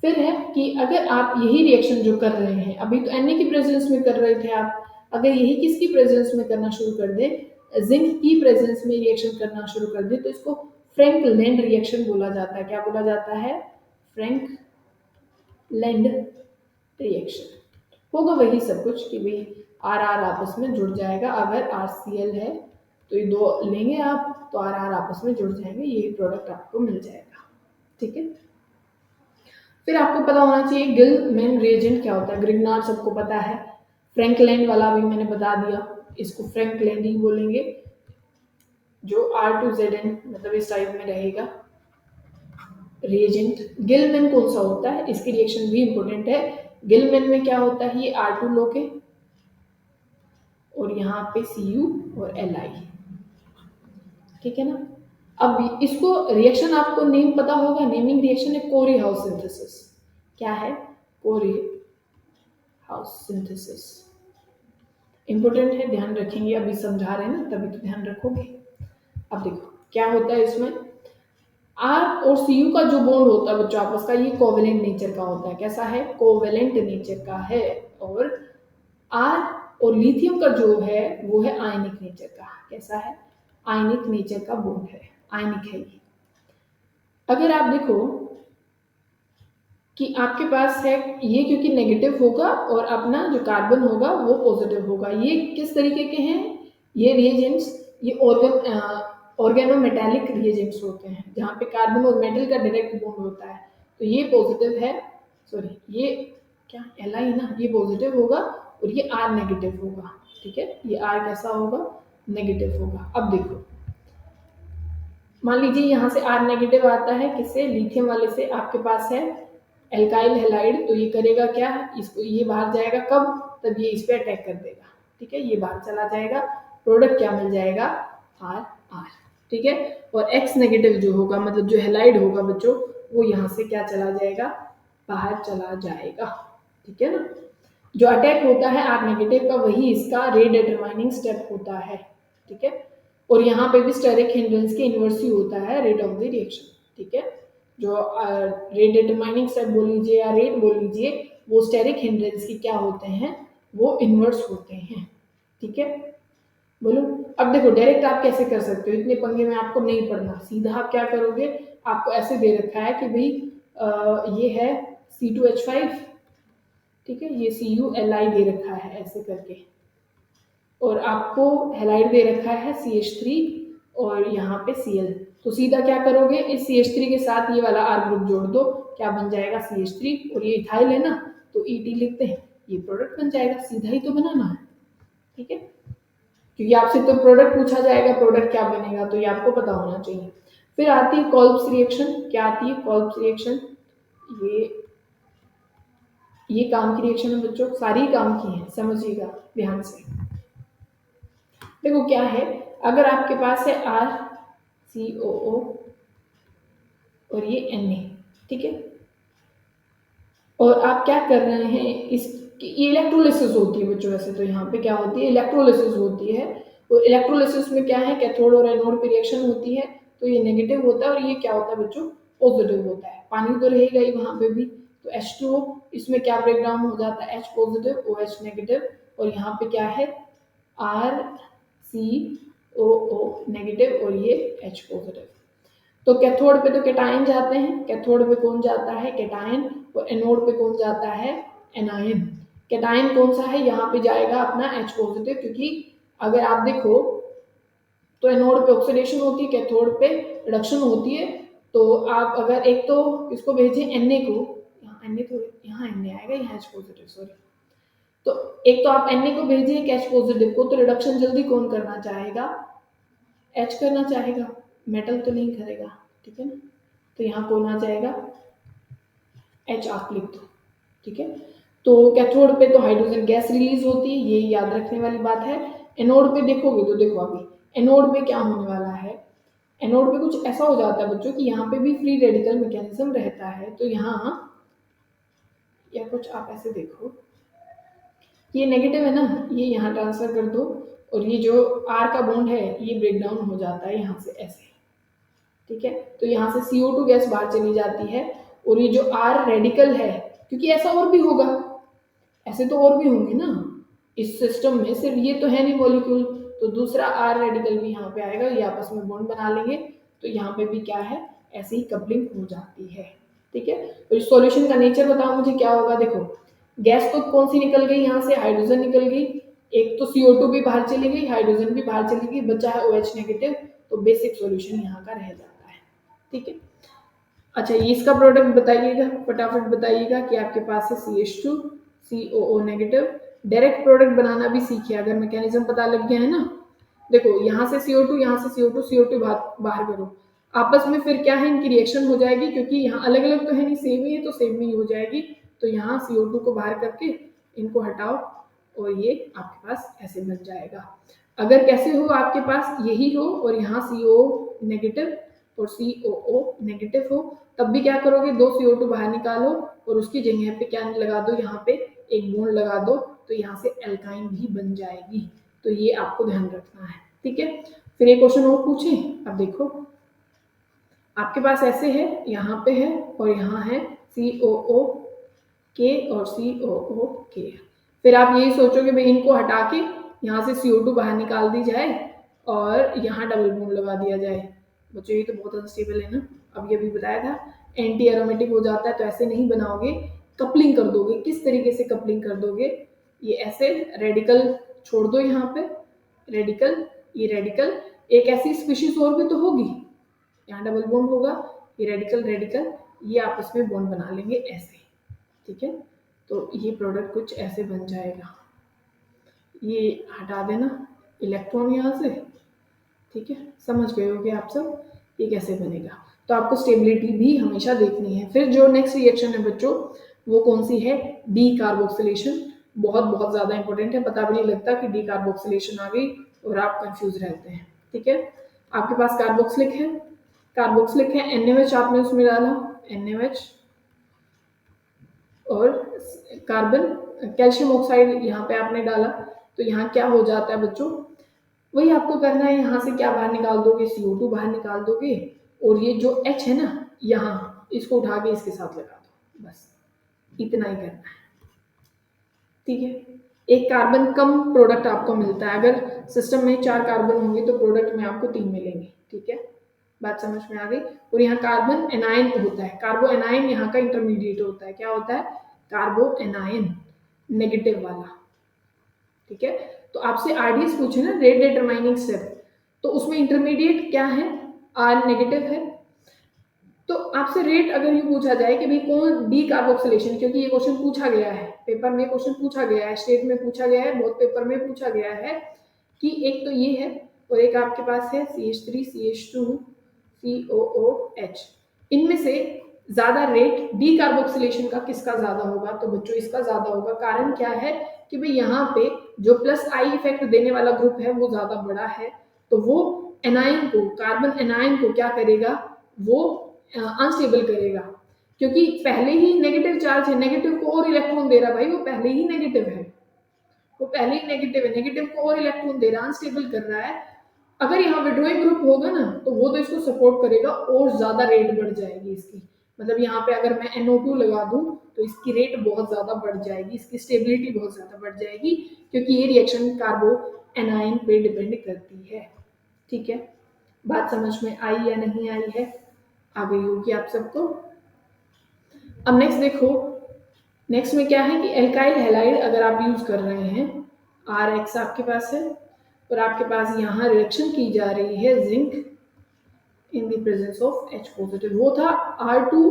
फिर है कि अगर आप यही रिएक्शन जो कर रहे हैं, अभी तो Na की प्रेजेंस में कर रहे थे आप, अगर यही किसकी प्रेजेंस में करना शुरू कर दे, जिंक की प्रेजेंस में रिएक्शन करना शुरू कर दे, तो इसको फ्रैंक लैंड रिएक्शन बोला जाता है। क्या बोला जाता है, फ्रैंक लैंड रिएक्शन। होगा वही सब कुछ कि भाई RR आपस में जुड़ जाएगा। अगर RCl है तो ये 2 लेंगे आप, तो RR आपस में जुड़ जाएंगे, यही प्रोडक्ट आपको मिल जाएगा, ठीक है? फिर आपको पता होना चाहिए गिल-मैन रिएजेंट क्या होता है। ग्रिग्नार्ड सबको पता है, फ्रैंकलैंड वाला भी मैंने बता दिया, इसको फ्रैंकलैंड ही बोलेंगे, जो R2Zn मतलब इस टाइप में रहेगा रिएजेंट। गिल-मैन कौन सा होता है, इसकी रिएक्शन भी इंपॉर्टेंट है। गिल-मैन में क्या होता है, ये R2 लोगे और यहाँ पे Cu और Li, ठीक है ना? अब इसको रिएक्शन आपको नेम पता होगा, नेमिंग रिएक्शन है कोरी हाउस सिंथेसिस। क्या है? कोरी हाउस सिंथेसिस। इंपॉर्टेंट है, ध्यान रखेंगे, अभी समझा रहे हैं ना तभी तो ध्यान रखोगे। अब देखो क्या होता है इसमें, आर और सी यू का जो बॉन्ड होता है बच्चों आपस का, ये कोवेलेंट नेचर का होता है। कैसा है? कोवेलेंट नेचर का है। और आर और लिथियम का जो है वो है आयनिक नेचर का। कैसा है? आयनिक नेचर का बॉन्ड है, आयनिक है ये। अगर आप देखो कि आपके पास है ये, क्योंकि नेगेटिव होगा और अपना जो कार्बन होगा वो पॉजिटिव होगा। ये किस तरीके के हैं ये रिएजेंट्स? ये ऑर्गेनोमेटेलिक रिएजेंट्स होते हैं जहाँ पे कार्बन और मेटल का डायरेक्ट बॉन्ड होता है। तो ये पॉजिटिव है, सॉरी ये क्या Li ना, ये पॉजिटिव होगा और ये R नेगेटिव होगा। ठीक है, ये R कैसा होगा? नेगेटिव होगा। अब देखो मान लीजिए यहाँ से R नेगेटिव आता है, किससे? लिथियम वाले से। आपके पास है एल्काइल हैलाइड, तो ये करेगा क्या? इसको, ये बाहर जाएगा कब? तब ये इस पे अटैक कर देगा। ठीक है, ये बाहर चला जाएगा, प्रोडक्ट क्या मिल जाएगा? R R. ठीक है, और एक्स नेगेटिव जो होगा, मतलब जो हैलाइड होगा बच्चों, वो यहाँ से क्या चला जाएगा? बाहर चला जाएगा। ठीक है ना, जो अटैक होता है आर नेगेटिव का, वही इसका रे डिटरमाइनिंग स्टेप होता है। ठीक है, और यहाँ पे भी स्टेरिक हिंड्रेंस के इनवर्स ही होता है रेट ऑफ द रिएक्शन। ठीक है, जो रेट डिटरमाइनिंग स्टेप बोल लीजिए या रेट बोल लीजिए, वो स्टेरिक हिंड्रेंस की क्या होते हैं? वो इनवर्स होते हैं। ठीक है, बोलो। अब देखो डायरेक्ट आप कैसे कर सकते हो, इतने पंगे में आपको नहीं पढ़ना। सीधा आप क्या करोगे, आपको ऐसे दे रखा है कि भाई ये है C2H5। ठीक है, ये CuLi दे रखा है ऐसे करके, और आपको हैलाइड दे रखा है CH3 और यहाँ पे Cl। तो सीधा क्या करोगे, इस CH3 के साथ ये वाला R ग्रुप जोड़ दो, क्या बन जाएगा? CH3, और ये इथाइल है ना तो Et लिखते हैं, ये प्रोडक्ट बन जाएगा। सीधा ही तो बनाना है। ठीक है, क्योंकि आपसे तो प्रोडक्ट पूछा जाएगा, प्रोडक्ट क्या बनेगा, तो ये आपको पता होना चाहिए। फिर आती है कॉल्प्स रिएक्शन। क्या आती है? कॉल्प्स रिएक्शन। ये काम की रिएक्शन है बच्चों, सारी काम की है, समझिएगा ध्यान से। देखो क्या है, अगर आपके पास है RCOO और ये Na। ठीक है, और आप क्या कर रहे हैं, इस ये इलेक्ट्रोलिसिस होती है बच्चों। वैसे तो यहाँ पे क्या होती है? इलेक्ट्रोलिसिस होती है। और इलेक्ट्रोलिसिस में क्या है, कैथोड और एनोड पे रिएक्शन होती है। तो ये नेगेटिव होता है और ये क्या होता है बच्चों? पॉजिटिव होता है। पानी तो रहेगा ही वहां पे भी, तो H2O, इसमें क्या ब्रेकडाउन हो जाता है? H पॉजिटिव, OH नेगेटिव, और यहाँ पे क्या है? RCOO नेगेटिव और ये H पॉजिटिव। तो कैथोड पे तो केटायन जाते हैं, कैथोड पे कौन जाता है? केटायन, और एनोड पे कौन जाता है? एनायन। केटायन कौन सा है? यहाँ पे जाएगा अपना H पॉजिटिव, क्योंकि अगर आप देखो तो एनोड पे ऑक्सीडेशन होती है, कैथोड पे रिडक्शन होती है। तो आप अगर एक तो इसको भेजें Na को, यहाँ Na तो यहाँ Na आएगा, यहाँ H पॉजिटिव, सॉरी। तो एक तो आप Na को भेजिए H पॉजिटिव को, तो रिडक्शन जल्दी कौन करना चाहेगा? H करना चाहेगा, मेटल तो नहीं करेगा। ठीक है ना, तो यहाँ कौन आ जाएगा? H आप लिख दो। ठीक है, तो कैथोड पे तो हाइड्रोजन गैस रिलीज होती है, ये याद रखने वाली बात है। एनोड पे देखोगे तो देखो अभी एनोड पे क्या होने वाला है। एनोड पे कुछ ऐसा हो जाता है बच्चों कि यहाँ पे भी फ्री रेडिकल मैकेनिज्म रहता है। तो यहाँ या कुछ आप ऐसे देखो, ये नेगेटिव है ना, ये यहाँ ट्रांसफर कर दो, और ये जो R का बॉन्ड है ये ब्रेक डाउन हो जाता है यहाँ से ऐसे। ठीक है, तो यहाँ से CO2 गैस बाहर चली जाती है, और ये जो R रेडिकल है, क्योंकि ऐसा और भी होगा, ऐसे तो और भी होंगे ना इस सिस्टम में, सिर्फ ये तो है नहीं मॉलिक्यूल। तो दूसरा R रेडिकल भी यहाँ पे आएगा, ये आपस में बॉन्ड बना लेंगे, तो यहाँ पे भी क्या है? ऐसे ही कपलिंग हो जाती है। ठीक है, तो इस सॉल्यूशन का नेचर बताओ मुझे क्या होगा। देखो गैस तो कौन सी निकल गई यहाँ से? हाइड्रोजन निकल गई, एक तो CO2 भी बाहर चली गई, हाइड्रोजन भी बाहर चली गई, बचा है OH नेगेटिव। तो बेसिक सॉल्यूशन यहाँ का रह जाता है। ठीक है, अच्छा ये इसका प्रोडक्ट बताइएगा, फटाफट बताइएगा कि आपके पास है CH2 COO negative. Direct product बनाना भी सीखिए अगर मैकेनिज्म पता लग गया है ना। देखो यहाँ से CO2, यहाँ से CO2, CO2 बाहर करो, आपस में फिर क्या है? इनकी रिएक्शन हो जाएगी, क्योंकि यहाँ अलग अलग तो है नहीं, सेम ही है, तो सेम ही हो जाएगी। तो यहाँ CO2 को बाहर करके इनको हटाओ, और ये आपके पास ऐसे बन जाएगा। अगर कैसे हो आपके पास यही हो और यहाँ CO नेगेटिव और COO नेगेटिव हो, तब भी क्या करोगे, 2 CO2 बाहर निकालो और उसकी जगह पे क्या लगा दो, यहाँ पे एक बॉन्ड लगा दो, तो यहाँ से एल्काइन भी बन जाएगी। तो ये आपको ध्यान रखना है, ठीक है। फिर एक क्वेश्चन और पूछें। अब देखो आपके पास ऐसे है, यहाँ पे है और यहाँ है COO के और COO के। फिर आप यही सोचोगे भाई इनको हटा के यहाँ से CO2 बाहर निकाल दी जाए और यहाँ डबल बॉन्ड लगा दिया जाए। बच्चों ये तो बहुत अनस्टेबल है ना, अब ये भी बताया था एंटी एरोमेटिक हो जाता है, तो ऐसे नहीं बनाओगे, कपलिंग कर दोगे। किस तरीके से कपलिंग कर दोगे, ये ऐसे रेडिकल छोड़ दो यहाँ पे, रेडिकल, ये रेडिकल, एक ऐसी स्पीशीज और भी तो होगी, यहाँ डबल बॉन्ड होगा, ये रेडिकल रेडिकल, ये आपस में बॉन्ड बना लेंगे ऐसे, ठीक है। तो ये प्रोडक्ट कुछ ऐसे बन जाएगा। ये हटा देना इलेक्ट्रॉन यहाँ से, ठीक है, समझ गए होगे आप सब ये कैसे बनेगा। तो आपको स्टेबिलिटी भी हमेशा देखनी है। फिर जो नेक्स्ट रिएक्शन है बच्चों, वो कौन सी है, डी कार्बोक्सिलेशन। बहुत बहुत ज़्यादा इंपॉर्टेंट है, पता भी नहीं लगता कि डी कार्बोक्सिलेशन आ गई और आप कंफ्यूज रहते हैं, ठीक है। आपके पास कार्बोक्सिलिक है, कार्बोक्सिलिक है, NaOH आपने उसमें डाला, NaOH और कार्बन कैल्शियम ऑक्साइड यहाँ पे आपने डाला, तो यहाँ क्या हो जाता है बच्चों, वही आपको करना है। यहाँ से क्या बाहर निकाल दोगे, CO2 बाहर निकाल दोगे और ये जो H है ना, यहाँ इसको उठा के इसके साथ लगा दो, बस इतना ही करना है, ठीक है। एक कार्बन कम प्रोडक्ट आपको मिलता है, अगर सिस्टम में 4 कार्बन होंगे तो प्रोडक्ट में आपको 3 मिलेंगे, ठीक है, बात समझ में आ गई। और यहाँ कार्बन एनायन होता है, कार्बो एनायन यहाँ का इंटरमीडिएट होता है, क्या होता है, कार्बो एनायन नेगेटिव वाला, ठीक है। तो आपसे RDS पूछे ना, रेट डिटरमाइनिंग स्टेप, तो उसमें इंटरमीडिएट क्या है, R नेगेटिव है। तो आपसे रेट अगर ये पूछा जाए कि भाई कौन डी कार्बोक्सिलेशन, क्योंकि ये क्वेश्चन पूछा गया है पेपर में, क्वेश्चन पूछा गया है, स्टेट में पूछा गया है, बहुत पेपर में पूछा गया है कि एक तो ये है और एक आपके पास है CH3 CH2 COOH, इनमें से ज्यादा रेट डी कार्बोक्सिलेशन का किसका ज्यादा होगा, तो बच्चों इसका ज्यादा होगा। कारण क्या है कि भाई यहाँ पे जो प्लस आई इफेक्ट देने वाला ग्रुप है वो ज्यादा बड़ा है, तो वो एनाइन को, कार्बन एनाइन को क्या करेगा, वो अनस्टेबल करेगा, क्योंकि पहले ही नेगेटिव चार्ज है, नेगेटिव को और इलेक्ट्रॉन दे रहा, भाई वो पहले ही नेगेटिव है, वो पहले ही नेगेटिव है, नेगेटिव को और इलेक्ट्रॉन दे रहा, अनस्टेबल कर रहा है। अगर यहाँ विड्रॉइंग ग्रुप होगा ना तो वो तो इसको सपोर्ट करेगा और ज्यादा रेट बढ़ जाएगी इसकी, मतलब यहाँ पे अगर मैं NO2 लगा दूं तो इसकी रेट बहुत ज्यादा बढ़ जाएगी, इसकी स्टेबिलिटी बहुत ज्यादा बढ़ जाएगी, क्योंकि ये रिएक्शन कार्बो एनाइन पे डिपेंड करती है, ठीक है। बात समझ में आई या नहीं आई है, आ गई होगी आप सबको। अब नेक्स्ट देखो, नेक्स्ट में क्या है कि एल्काइल हैलाइड अगर आप यूज कर रहे हैं, RX आपके पास है और आपके पास यहाँ रिएक्शन की जा रही है zinc in the presence of H positive, वो था R2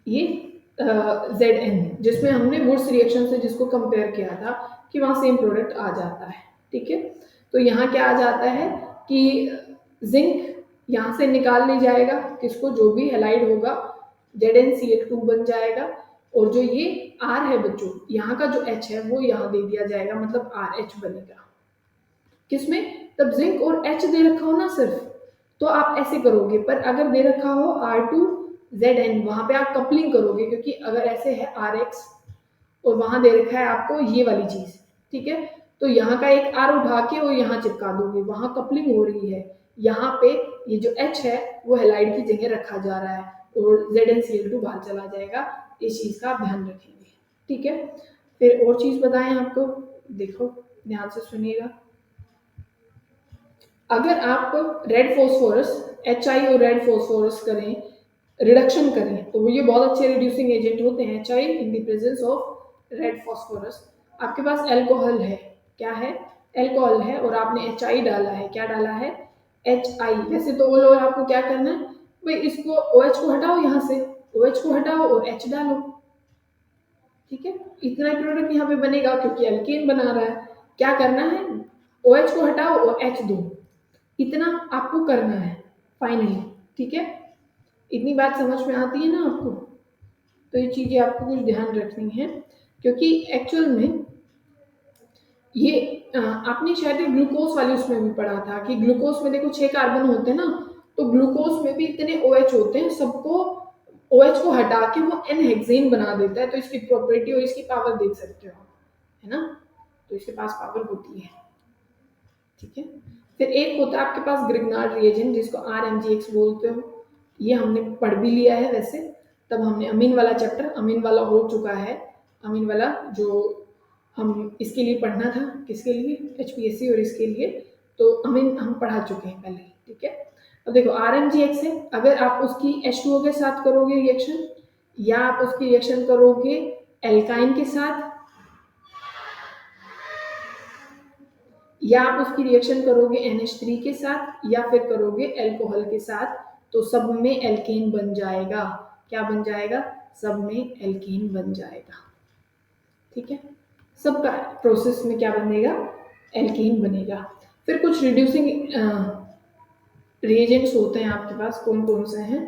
ये Zn, जिसमें हमने वुड्स रिएक्शन से जिसको कंपेयर किया था कि वहाँ सेम प्रोडक्ट आ जाता है, ठीक है। तो यहाँ क्या आ जाता है कि जिंक यहाँ से निकाल ली जाएगा, किसको, जो भी हैलाइड होगा ZnCl2 बन जाएगा, और जो ये R है बच्चों, यहाँ का जो H है वो यहाँ दे दिया जाएगा, मतलब RH बनेगा, किसमें, तब जिंक और H दे रखा हो ना सिर्फ, तो आप ऐसे करोगे, पर अगर दे रखा हो R2Zn, वहां पे आप कपलिंग करोगे, क्योंकि अगर ऐसे है RX और वहां दे रखा है आपको ये वाली चीज, ठीक है, तो यहाँ का एक R उठा के और यहाँ चिपका दोगे, वहां कपलिंग हो रही है, यहाँ पे ये जो H है वो हैलाइड की जगह रखा जा रहा है और ZnCl2 बाहर चला जाएगा, इस चीज का आप ध्यान रखेंगे, ठीक है। फिर और चीज बताएं आपको, देखो ध्यान से सुनिएगा, अगर आप रेड फॉस्फोरस HI और रेड फॉस्फोरस करें, रिडक्शन करें, तो ये बहुत अच्छे रिड्यूसिंग एजेंट होते हैं HI in the presence of red phosphorus. आपके पास एल्कोहल है, क्या है, एल्कोहल है और आपने HI डाला है, क्या डाला है, HI। वैसे तो वो लोग आपको क्या करना है, भाई इसको OH को हटाओ, यहाँ से OH को हटाओ और H डालो, ठीक है, इतना ही प्रोडक्ट यहाँ पे बनेगा, क्योंकि एल्केन बना रहा है। क्या करना है, OH को हटाओ और H दो, इतना आपको करना है फाइनली, ठीक है। इतनी बात समझ में आती है ना आपको, तो ये चीजें आपको कुछ ध्यान रखनी है, क्योंकि एक्चुअल में ये आपने शायद ग्लूकोज वाली उसमें भी पढ़ा था कि ग्लूकोज में देखो 6 कार्बन होते हैं ना, तो ग्लूकोज में भी इतने OH होते हैं, सबको OH को हटा के वो N हेक्सेन बना देता है। तो इसकी प्रॉपर्टी और इसकी पावर देख सकते हो आप, है ना। तो इसके पास पावर होती है, ठीक है। फिर एक होता है आपके पास ग्रिग्नार्ड रिएजेंट, जिसको RMGX बोलते हो। ये हमने पढ़ भी लिया है वैसे, तब हमने अमीन वाला चैप्टर, अमीन वाला हो चुका है। अमीन वाला जो हम इसके लिए पढ़ना था, किसके लिए, HPSC और इसके लिए, तो अमीन हम पढ़ा चुके हैं पहले, ठीक है। अब देखो RMGX है, अगर आप उसकी H2O के साथ करोगे रिएक्शन, या आप उसकी रिएक्शन करोगे एल्काइन के साथ, या आप उसकी रिएक्शन करोगे NH3 के साथ, या फिर करोगे अल्कोहल के साथ, तो सब में एल्केन बन जाएगा। क्या बन जाएगा? सब में एल्केन बन जाएगा, ठीक है। सबका प्रोसेस में क्या बनेगा? एल्केन बनेगा। फिर कुछ रिड्यूसिंग रिएजेंट्स होते हैं आपके पास, कौन कौन से हैं?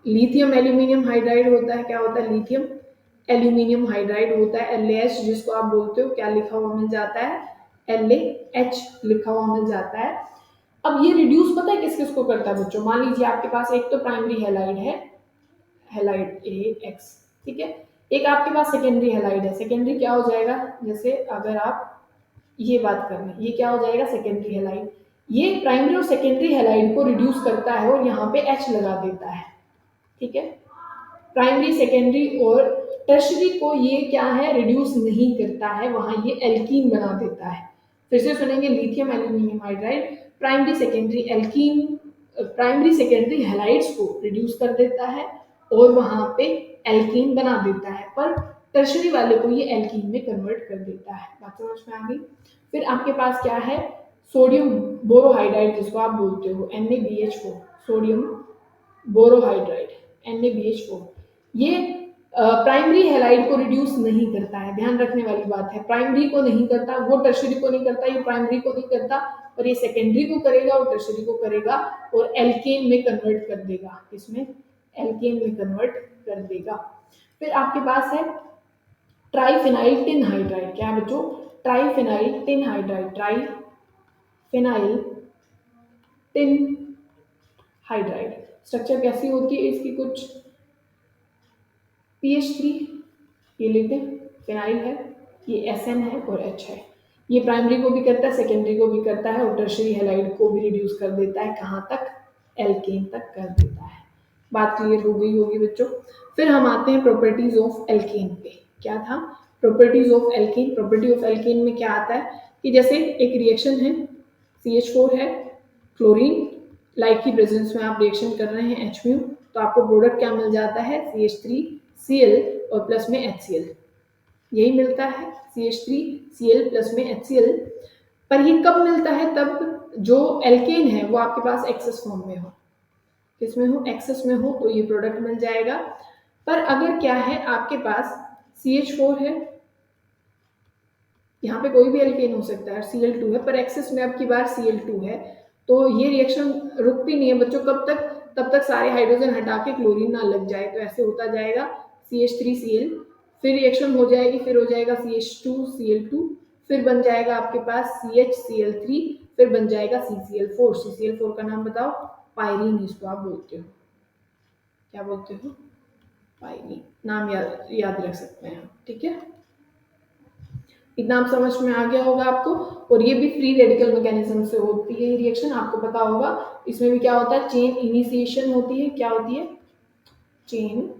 लिथियम एल्यूमिनियम हाइड्राइड होता है। क्या होता है? लिथियम एल्यूमिनियम हाइड्राइड होता है, LaH जिसको आप बोलते हो। क्या लिखा हुआ मिल जाता है? LaH लिखा हुआ मिल जाता है। अब ये रिड्यूस पता है किस किस को करता है बच्चों? मान लीजिए आपके पास एक तो प्राइमरी हैलाइड है, हैलाइड AX, ठीक है। एक आपके पास सेकेंडरी हैलाइड है। सेकेंडरी क्या हो जाएगा? जैसे अगर आप ये बात कर लें, ये क्या हो जाएगा? Secondary halide. ये प्राइमरी और सेकेंडरी हैलाइड को रिड्यूस करता है और यहाँ पे H लगा देता है, ठीक है। प्राइमरी, सेकेंडरी और टर्शरी को ये क्या है? रिड्यूस नहीं करता है, वहां ये एल्कीन बना देता है। फिर से सुनेंगे, lithium aluminium hydride primary secondary alkene, primary secondary halides को रिड्यूस कर देता है और वहां पे एल्कीन बना देता है, पर टर्शरी वाले को ये एल्कीन में कन्वर्ट कर देता है। बात समझ में आ गई? फिर आपके पास क्या है? सोडियम बोरोहाइड्राइड जिसको आप बोलते हो, NaBH4, सोडियम बोरोहाइड्राइड, NaBH4। ये प्राइमरी हैलाइड को रिड्यूस नहीं करता है, ध्यान रखने वाली बात है। प्राइमरी को नहीं करता, वो टर्शरी को नहीं करता, ये प्राइमरी को नहीं करता, और ये सेकेंडरी को करेगा और टर्शरी को करेगा और एल्केन में कन्वर्ट कर देगा। इसमें एल्केन में कन्वर्ट कर देगा। फिर आपके पास है ट्राइफेनाइल टिन हाइड्राइड। क्या बच्चों? Triphenyl tin hydride, triphenyl tin hydride. Structure कैसी होती है इसकी? कुछ PH3 ये लेते हैं, फिनाइल है, ये SN है और H है। ये प्राइमरी को भी करता है, सेकेंडरी को भी करता है और टर्शरी हैलाइड को भी रिड्यूस कर देता है। कहाँ तक? एल्केन तक कर देता है। बात क्लियर हो गई होगी बच्चों। फिर हम आते हैं प्रॉपर्टीज ऑफ एल्केन पे। क्या था? Properties of alkene. Property of alkene में क्या आता है कि जैसे एक रिएक्शन है, CH4 है, क्लोरीन, लाइट की प्रेजेंस में आप रिएक्शन कर रहे हैं HMU, तो आपको प्रोडक्ट क्या मिल जाता है? CH3Cl और प्लस में HCl, यही मिलता है, CH3Cl प्लस में HCl। पर ये कब मिलता है? तब जो एल्केन है वो आपके पास एक्सेस फॉर्म में हो। किसमें हो? एक्सेस में हो, तो ये प्रोडक्ट मिल जाएगा। पर अगर क्या है आपके पास CH4 है, यहाँ पे कोई भी एल्केन हो सकता है, Cl2 है, पर एक्सेस में अब की बार Cl2 है, तो ये रिएक्शन रुकती नहीं है बच्चों। कब तक? तब तक सारे हाइड्रोजन हटा के क्लोरीन ना लग जाए। तो ऐसे होता जाएगा CH3Cl, फिर रिएक्शन हो जाएगी, फिर हो जाएगा CH2Cl2, फिर बन जाएगा आपके पास CHCl3, फिर बन जाएगा CCl4। CCl4 का नाम बताओ? पायरीन, इसको आप बोलते हो। क्या बोलते हो? पायरीन। नाम याद रख सकते हैं, ठीक है। इतना आप समझ में आ गया होगा आपको। और ये भी फ्री रेडिकल मैकेनिज्म से होती है रिएक्शन, आपको पता होगा। इसमें भी क्या होता है? चेन इनिशिएशन होती है। क्या होती है? चेन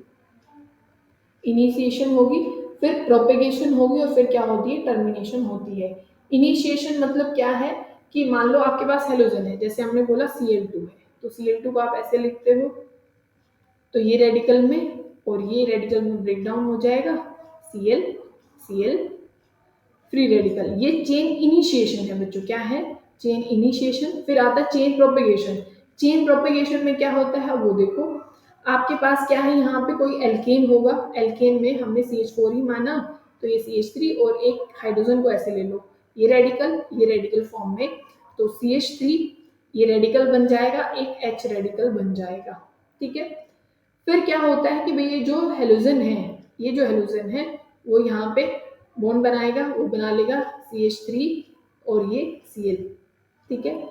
इनिशिएशन होगी, फिर प्रोपेगेशन होगी और फिर क्या होती है? टर्मिनेशन होती है। इनिशिएशन मतलब क्या है कि मान लो आपके पास हेलोजन है, जैसे हमने बोला Cl2 है, तो Cl2 को आप ऐसे लिखते हो, तो ये रेडिकल में और ये रेडिकल में ब्रेक डाउन हो जाएगा, Cl फ्री रेडिकल। ये चेन इनिशिएशन है बच्चों। क्या है? Chain initiation. फिर आता है चेन प्रोपेगेशन। चेन प्रोपेगेशन में क्या होता है वो देखो, आपके पास क्या है, यहाँ पे कोई एल्केन होगा, एल्केन में हमने CH4 ही माना, तो ये CH3 और एक हाइड्रोजन को ऐसे ले लो, ये रेडिकल फॉर्म में, तो CH3 ये रेडिकल बन जाएगा, एक H रेडिकल बन जाएगा, ठीक है। फिर क्या होता है कि भाई ये जो हेलोजन है वो यहाँ पे बॉन्ड बनाएगा, वो बना लेगा CH3 और ये Cl, ठीक है,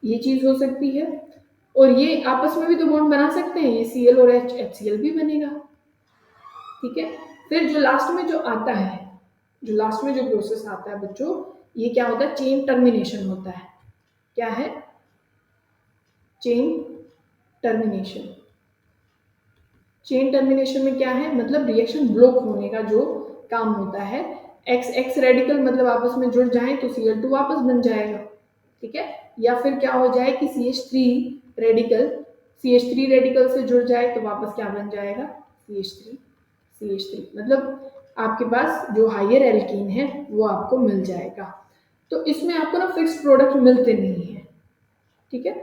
ये चीज हो सकती है। और ये आपस में भी तो बॉन्ड बना सकते हैं, ये Cl और HCl भी बनेगा, ठीक है। फिर जो लास्ट में जो आता है, जो लास्ट में जो प्रोसेस आता है बच्चों, ये क्या होता है, चेन टर्मिनेशन होता है। क्या है, चेन टर्मिनेशन। चेन टर्मिनेशन में क्या है, मतलब रिएक्शन ब्लॉक होने का जो काम होता है। एक्स रेडिकल मतलब आपस में जुड़ जाए तो Cl2 वापस बन जाएगा, ठीक है। या फिर क्या हो जाए कि CH3 रेडिकल से जुड़ जाए तो वापस क्या बन जाएगा, CH3 मतलब आपके पास जो हायर एल्कीन है वो आपको मिल जाएगा। तो इसमें आपको ना फिक्स प्रोडक्ट मिलते नहीं है, ठीक है।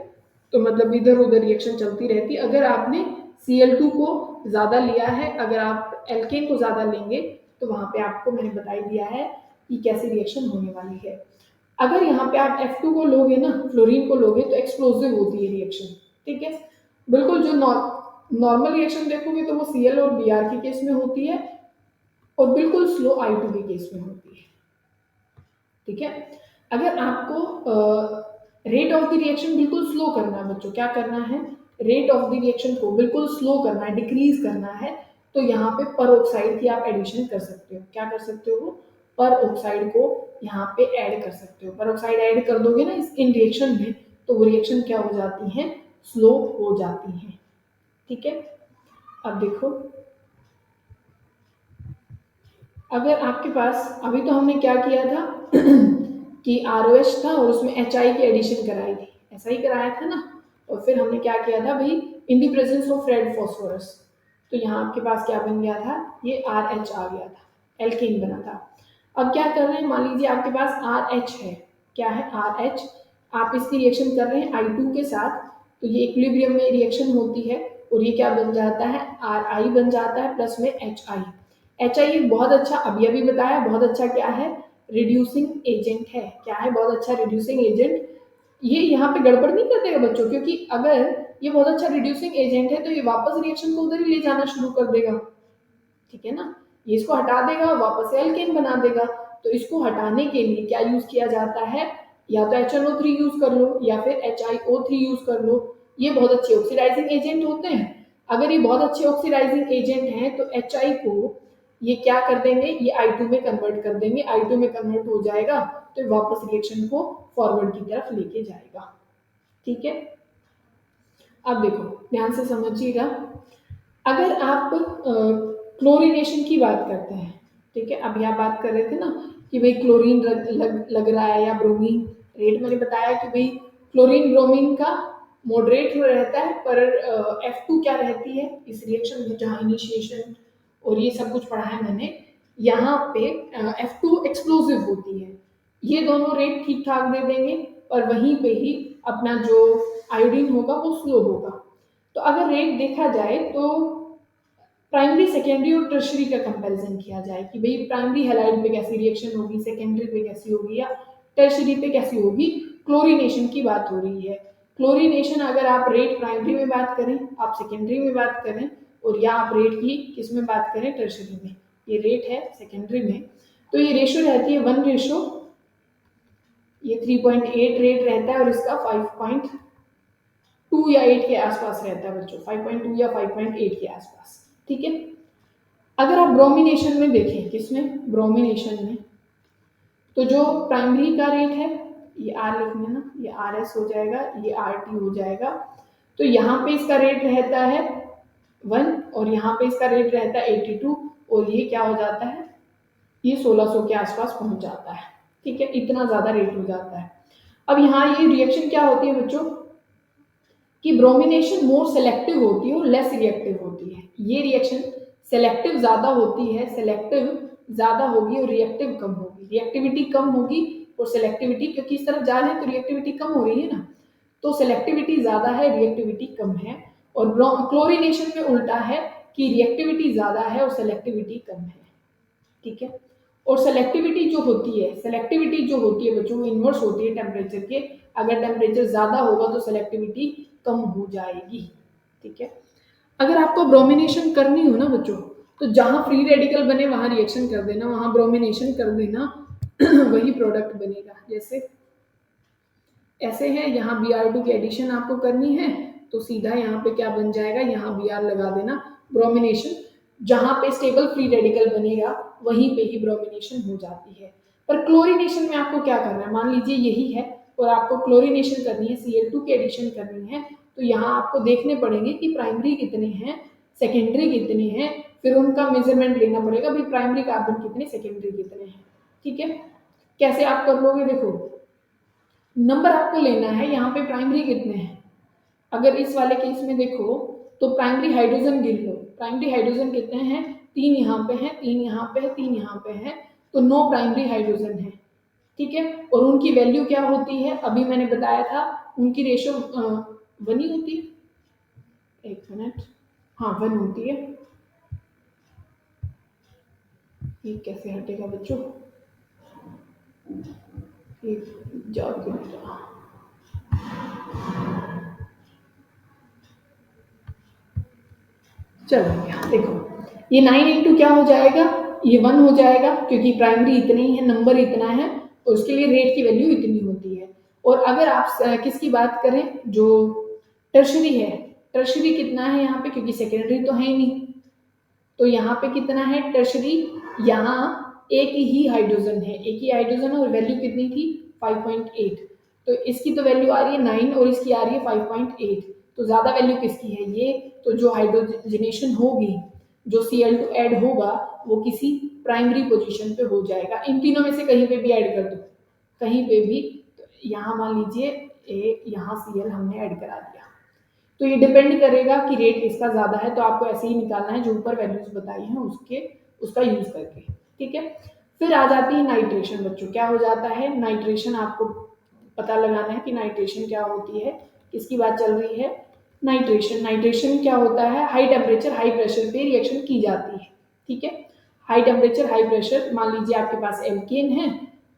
तो मतलब इधर उधर रिएक्शन चलती रहती है। अगर आपने Cl2 को ज़्यादा लिया है, अगर आप एल्केन को ज़्यादा लेंगे तो वहाँ पे आपको मैंने बता ही दिया है कि कैसी रिएक्शन होने वाली है। अगर यहाँ पे आप F2 को लोगे ना, फ्लोरीन को लोगे, तो एक्सप्लोजिव होती है रिएक्शन, ठीक है। बिल्कुल जो नॉर्मल रिएक्शन देखोगे तो वो Cl और Br के केस में होती है, और बिल्कुल स्लो I2 के केस में होती है, ठीक है। अगर आपको रेट ऑफ द रिएक्शन बिल्कुल स्लो करना है बच्चों, क्या करना है, रेट ऑफ द रिएक्शन को बिल्कुल स्लो करना है, डिक्रीज करना है, तो यहाँ पे पर ऑक्साइड की आप एडिशन कर सकते हो। क्या कर सकते हो, पर ऑक्साइड को यहाँ पे ऐड कर सकते हो। पर ऑक्साइड ऐड कर दोगे ना इन रिएक्शन में, तो वो रिएक्शन क्या हो जाती हैं, स्लो हो जाती हैं, ठीक है। अब देखो, अगर आपके पास, अभी तो हमने क्या किया था कि ROH था और उसमें HI की एडिशन कराई थी, ऐसा ही कराया था ना। और फिर हमने क्या किया था भाई, in the presence of red phosphorus, तो यहाँ आपके पास क्या बन गया था, ये RH आ गया था, एल्केन बना था। अब क्या कर रहे हैं, मान लीजिए आपके पास RH है, क्या है RH, आप इसकी रिएक्शन कर रहे हैं I2 के साथ, तो ये इक्विलिब्रियम में रिएक्शन होती है, और ये क्या बन जाता है, RI बन जाता है प्लस में HI। एक बहुत अच्छा, अभी अभी बताया, बहुत अच्छा क्या है, रिड्यूसिंग एजेंट है। क्या है, बहुत अच्छा रिड्यूसिंग एजेंट। ये यहाँ पे गड़बड़ नहीं कर देगा बच्चों, क्योंकि अगर ये बहुत अच्छा रिड्यूसिंग एजेंट है तो ये वापस रिएक्शन को उधर ही ले जाना शुरू कर देगा, ठीक है ना। ये इसको हटा देगा, वापस से एल्केन बना देगा। तो इसको हटाने के लिए क्या यूज किया जाता है, या तो HNO3 यूज कर लो या फिर HiO3 यूज कर लो। ये बहुत अच्छे ऑक्सीडाइजिंग एजेंट होते हैं। अगर ये बहुत अच्छे ऑक्सीडाइजिंग एजेंट हैं तो HI को ये क्या कर देंगे, ये I2 में कन्वर्ट कर देंगे, I2 में कन्वर्ट हो जाएगा तो वापस रिएक्शन को फॉरवर्ड की तरफ लेके जाएगा, ठीक है। अब देखो ध्यान से समझिएगा, अगर आप क्लोरीनेशन की बात करते हैं, ठीक है, अभी आप बात कर रहे थे ना कि भाई क्लोरीन लग रहा है या ब्रोमीन, रेट मैंने बताया कि भाई क्लोरीन ब्रोमीन का मॉडरेट रहता है, पर F2 क्या रहती है इस रिएक्शन में, जहाँ इनिशिएशन और ये सब कुछ पढ़ा है मैंने, यहाँ पे F2 एक्सप्लोसिव होती है। ये दोनों रेट ठीक ठाक दे देंगे, और वहीं पे ही अपना जो आयोडीन होगा वो स्लो होगा। तो अगर रेट देखा जाए तो प्राइमरी, सेकेंडरी और टर्शरी का कंपैरिजन किया जाए कि भाई प्राइमरी हैलाइड पे कैसी रिएक्शन होगी, सेकेंडरी पे कैसी होगी, या टर्शरी पे कैसी होगी। क्लोरीनेशन की बात हो रही है। क्लोरीनेशन अगर आप रेट प्राइमरी में बात करें, आप सेकेंडरी में बात करें, और या आप रेट की किस में बात करें, टर्शरी में, ये रेट है सेकेंडरी में, तो ये रेशो रहती है 1 रेशो, ये 3.8 रेट रहता है, और इसका 5.2 या 8 के आसपास रहता है बच्चों, 5.2 या 5.8 के आसपास, ठीक है। अगर आप ब्रोमिनेशन में देखें, किसमें, ब्रोमिनेशन में, तो जो प्राइमरी का रेट है, ये R लिख लेना, ये RS हो जाएगा, ये RT हो जाएगा। तो यहाँ पे इसका रेट रहता है 1, और यहाँ पे इसका रेट रहता है 82, और ये क्या हो जाता है, ये 1600 के आसपास पहुंच जाता है, ठीक है, इतना ज्यादा रेट हो जाता है। अब यहाँ ये रिएक्शन क्या होती है बच्चों, कि ब्रोमिनेशन मोर सेलेक्टिव होती है और लेस रिएक्टिव होती है। ये रिएक्शन सेलेक्टिव ज्यादा होती है, सेलेक्टिव ज्यादा होगी और रिएक्टिव कम होगी, रिएक्टिविटी कम होगी और सेलेक्टिविटी, क्योंकि इस तरफ जा रहे हैं तो रिएक्टिविटी कम हो रही है ना, तो सेलेक्टिविटी ज्यादा है, रिएक्टिविटी कम है। और क्लोरीनेशन में उल्टा है कि रिएक्टिविटी ज्यादा है और सेलेक्टिविटी कम है, ठीक है। और सेलेक्टिविटी जो होती है, बच्चों वो इन्वर्स होती है टेम्परेचर के। अगर टेम्परेचर ज्यादा होगा तो सेलेक्टिविटी कम हो जाएगी, ठीक है। अगर आपको ब्रोमिनेशन करनी हो ना बच्चों, तो जहां फ्री रेडिकल बने वहां रिएक्शन कर देना, वहां ब्रोमिनेशन कर देना वही प्रोडक्ट बनेगा। जैसे ऐसे है, यहाँ Br2 की एडिशन आपको करनी है तो सीधा यहाँ पे क्या बन जाएगा, यहाँ Br लगा देना, ब्रोमिनेशन। जहाँ पे स्टेबल फ्री रेडिकल बनेगा वहीं पे ही ब्रोमिनेशन हो जाती है। पर क्लोरीनेशन में आपको क्या करना है, मान लीजिए यही है और आपको क्लोरीनेशन करनी है, Cl2 की एडिशन करनी है, तो यहाँ आपको देखने पड़ेंगे कि प्राइमरी कितने हैं, सेकेंडरी कितने हैं, फिर उनका मेजरमेंट लेना पड़ेगा भाई प्राइमरी कार्बन कितने, सेकेंडरी कितने हैं। ठीक है, कैसे आप कर लोगे, देखो नंबर आपको लेना है, यहाँ पे प्राइमरी कितने हैं, अगर इस वाले केस में देखो तो प्राइमरी हाइड्रोजन गिन लो, प्राइमरी हाइड्रोजन कितने हैं, 3 यहाँ पे हैं, 3 यहाँ पे है, 3 यहाँ पे है, तो 9 प्राइमरी हाइड्रोजन है। ठीक है, और उनकी वैल्यू क्या होती है, अभी मैंने बताया था उनकी रेशो 1 ही होती है, एक मिनट, हाँ 1 होती है। ये कैसे हटेगा बच्चों, ये जाओ क्यों नहीं रहा, चलो यहाँ देखो, ये 9 इंटू क्या हो जाएगा, ये 1 हो जाएगा क्योंकि प्राइमरी इतने ही है, नंबर इतना है और उसके लिए रेट की वैल्यू इतनी होती है। और अगर आप किसकी बात करें, जो टर्शरी है, टर्शरी कितना है यहाँ पे, क्योंकि सेकेंडरी तो है ही नहीं, तो यहाँ पे कितना है टर्शरी, यहाँ एक ही हाइड्रोजन है, एक ही हाइड्रोजन है और वैल्यू कितनी थी 5.8, तो इसकी तो वैल्यू आ रही है 9 और इसकी आ रही है 5.8, तो ज्यादा वैल्यू किसकी है ये, तो जो हाइड्रोजनेशन होगी, जो Cl2 ऐड होगा वो किसी प्राइमरी पोजीशन पे हो जाएगा, इन तीनों में से कहीं पे भी ऐड कर दो, कहीं पे भी, तो यहाँ मान लीजिए यहाँ Cl हमने ऐड करा दिया, तो ये डिपेंड करेगा कि रेट किसका ज्यादा है, तो आपको ऐसे ही निकालना है जो ऊपर वैल्यूज बताई हैं उसके, उसका यूज करके। ठीक है, फिर आ जाती है नाइट्रेशन बच्चों, क्या हो जाता है नाइट्रेशन, आपको पता लगाना है कि नाइट्रेशन क्या होती है, किसकी बात चल रही है, नाइट्रेशन। नाइट्रेशन क्या होता है, हाई टेम्परेचर हाई प्रेशर पे रिएक्शन की जाती है। ठीक है, हाई टेम्परेचर हाई प्रेशर, मान लीजिए आपके पास एल्केन है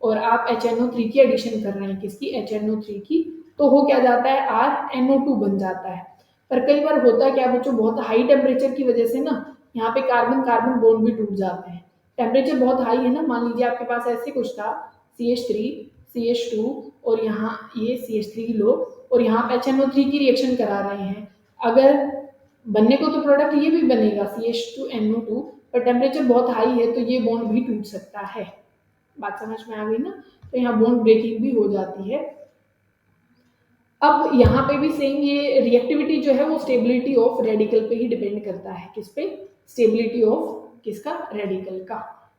और आप HNO3 की एडिशन कर रहे हैं, किसकी, HNO3 की, तो हो क्या जाता है RNO2 बन जाता है। पर कई बार होता क्या बच्चों, बहुत हाई टेम्परेचर की वजह से ना यहाँ पे कार्बन कार्बन बॉन्ड भी टूट जाते हैं, टेम्परेचर बहुत हाई है ना, मान लीजिए आपके पास ऐसे कुछ था CH3 CH2 और यहाँ ये CH3 लो और यहाँ पे HNO3 की रिएक्शन करा रहे हैं, अगर बनने को तो प्रोडक्ट ये भी बनेगा CH2NO2, पर टेम्परेचर बहुत हाई है तो ये बॉन्ड भी टूट सकता है, बात समझ में आ गई ना, तो यहाँ बॉन्ड ब्रेकिंग भी हो जाती है। अब यहाँ पे भी सेम, ये रिएक्टिविटी जो है वो स्टेबिलिटी ऑफ रेडिकल पे ही डिपेंड करता है, किस पे, स्टेबिलिटी ऑफ किसका, रेडिकल का,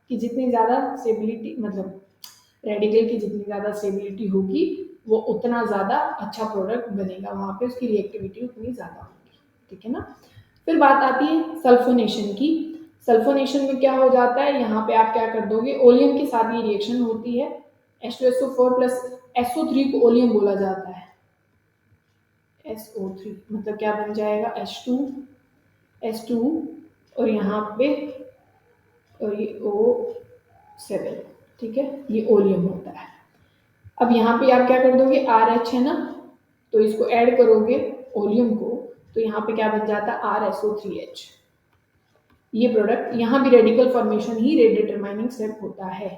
कि जितनी ज़्यादा स्टेबिलिटी, मतलब रेडिकल की जितनी ज़्यादा स्टेबिलिटी होगी वो उतना ज़्यादा अच्छा प्रोडक्ट बनेगा, वहाँ पे उसकी रिएक्टिविटी उतनी ज़्यादा होगी। ठीक है ना, फिर बात आती है सल्फोनेशन की, सल्फोनेशन में क्या हो जाता है, यहाँ पे आप क्या कर दोगे, ओलियम के साथ ये रिएक्शन होती है, H2SO4 प्लस SO3 को ओलियम बोला जाता है, SO3 मतलब क्या बन जाएगा, H2 और यहाँ पे और ये O7, ठीक है, ये ओलियम होता है। अब यहाँ पे आप क्या कर दोगे, RH है ना, तो इसको ऐड करोगे ओलियम को, तो यहाँ पे क्या बन जाता है RSO3H, ये प्रोडक्ट, यहाँ भी रेडिकल फॉर्मेशन ही रेट डिटरमाइनिंग स्टेप होता है।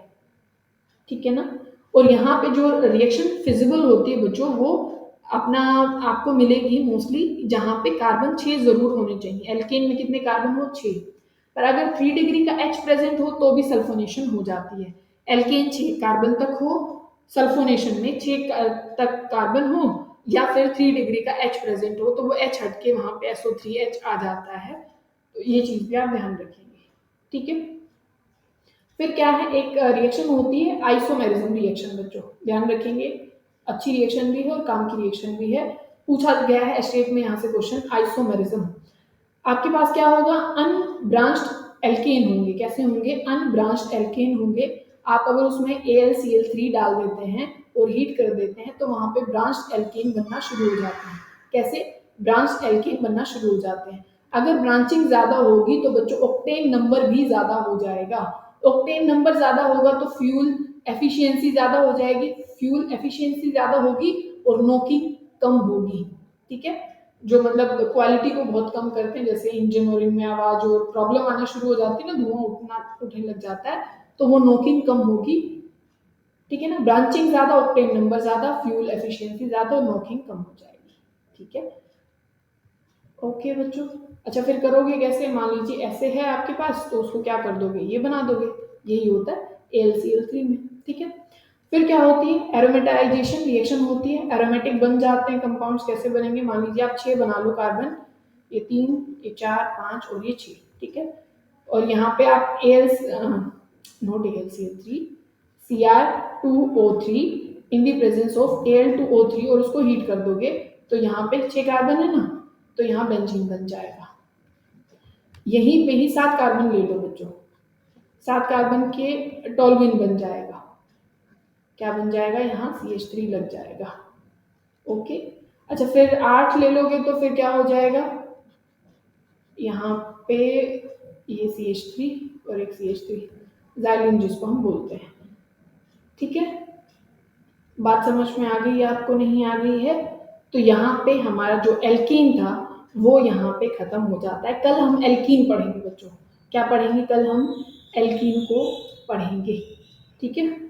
ठीक है ना, और यहाँ पे जो रिएक्शन फिजिबल होती है बच्चों, वो अपना आपको मिलेगी मोस्टली जहाँ पे कार्बन 6 जरूर होने चाहिए, एल्केन में कितने कार्बन हो 6, पर अगर 3 डिग्री का H प्रेजेंट हो तो भी सल्फोनेशन हो जाती है, एल्केन 6 कार्बन तक हो, सल्फोनेशन में 6 तक कार्बन हो, या फिर 3 डिग्री का H प्रेजेंट हो तो वो H हट के वहां पे SO3H आ जाता है, तो ये चीज भी आप ध्यान रखेंगे। ठीक है, फिर क्या है, एक रिएक्शन होती है आइसोमेरिज्म रिएक्शन बच्चों, ध्यान रखेंगे, अच्छी रिएक्शन भी है और काम की रिएक्शन भी है, पूछा गया है स्टेट में यहाँ से क्वेश्चन, आइसोमेरिज्म, आपके पास क्या होगा, अनब्रांच्ड एल्केन होंगे, कैसे होंगे, अनब्रांच्ड एल्केन होंगे, आप अगर उसमें AlCl3 डाल देते हैं और हीट कर देते हैं तो वहां पे ब्रांच्ड एल्केन बनना शुरू हो जाते हैं, कैसे, ब्रांच्ड एल्केन बनना शुरू हो जाते हैं, अगर ब्रांचिंग ज्यादा होगी तो बच्चों ऑक्टेन नंबर भी ज्यादा हो जाएगा, ऑक्टेन नंबर ज्यादा होगा तो फ्यूल एफिशिएंसी ज्यादा हो जाएगी, फ्यूल एफिशिएंसी ज्यादा होगी और नोकिंग कम होगी। ठीक है, जो मतलब क्वालिटी को बहुत कम करते हैं, जैसे इंजन और इनमें आवाज और प्रॉब्लम आना शुरू हो जाती है ना, धुआं उठने लग जाता है, तो वो नोकिंग कम होगी। ठीक है ना, ब्रांचिंग ज़्यादा, ऑक्टेन नंबर ज़्यादा, फ्यूल एफिशिएंसी ज़्यादा और नॉकिंग कम हो जाएगी। ठीक है, ओके बच्चों। अच्छा फिर करोगे कैसे, मान लीजिए ऐसे है आपके पास तो उसको क्या कर दोगे, ये बना दोगे, यही होता है AlCl3 में। ठीक है, फिर क्या होती है, एरोमेटाइजेशन रिएक्शन होती है, एरोमेटिक बन जाते हैं कंपाउंड्स। कैसे बनेंगे, मान लीजिए आप 6 बना लो कार्बन, ये 3, ये 4, 5 और ये 6। ठीक है, और यहाँ पे आप not AlCl3, Cr2O3 in the presence of Al2O3 और उसको हीट कर दोगे तो यहाँ पे 6 कार्बन है ना, तो यहाँ बेंजीन बन जाएगा। यहीं पे ही 7 कार्बन ले लो बच्चों, 7 कार्बन के टॉल्यूइन बन जाएगा। क्या बन जाएगा, यहाँ CH3 लग जाएगा। ओके, अच्छा फिर 8 ले लोगे तो फिर क्या हो जाएगा, यहाँ पे ये CH3 और एक CH3, जाइलिन जिसको हम बोलते हैं। ठीक है, बात समझ में आ गई है आपको, नहीं आ गई है? तो यहाँ पे हमारा जो एल्कीन था वो यहाँ पे खत्म हो जाता है। कल हम एल्कीन पढ़ेंगे बच्चों, क्या पढ़ेंगे कल हम, एल्कीन को पढ़ेंगे। ठीक है।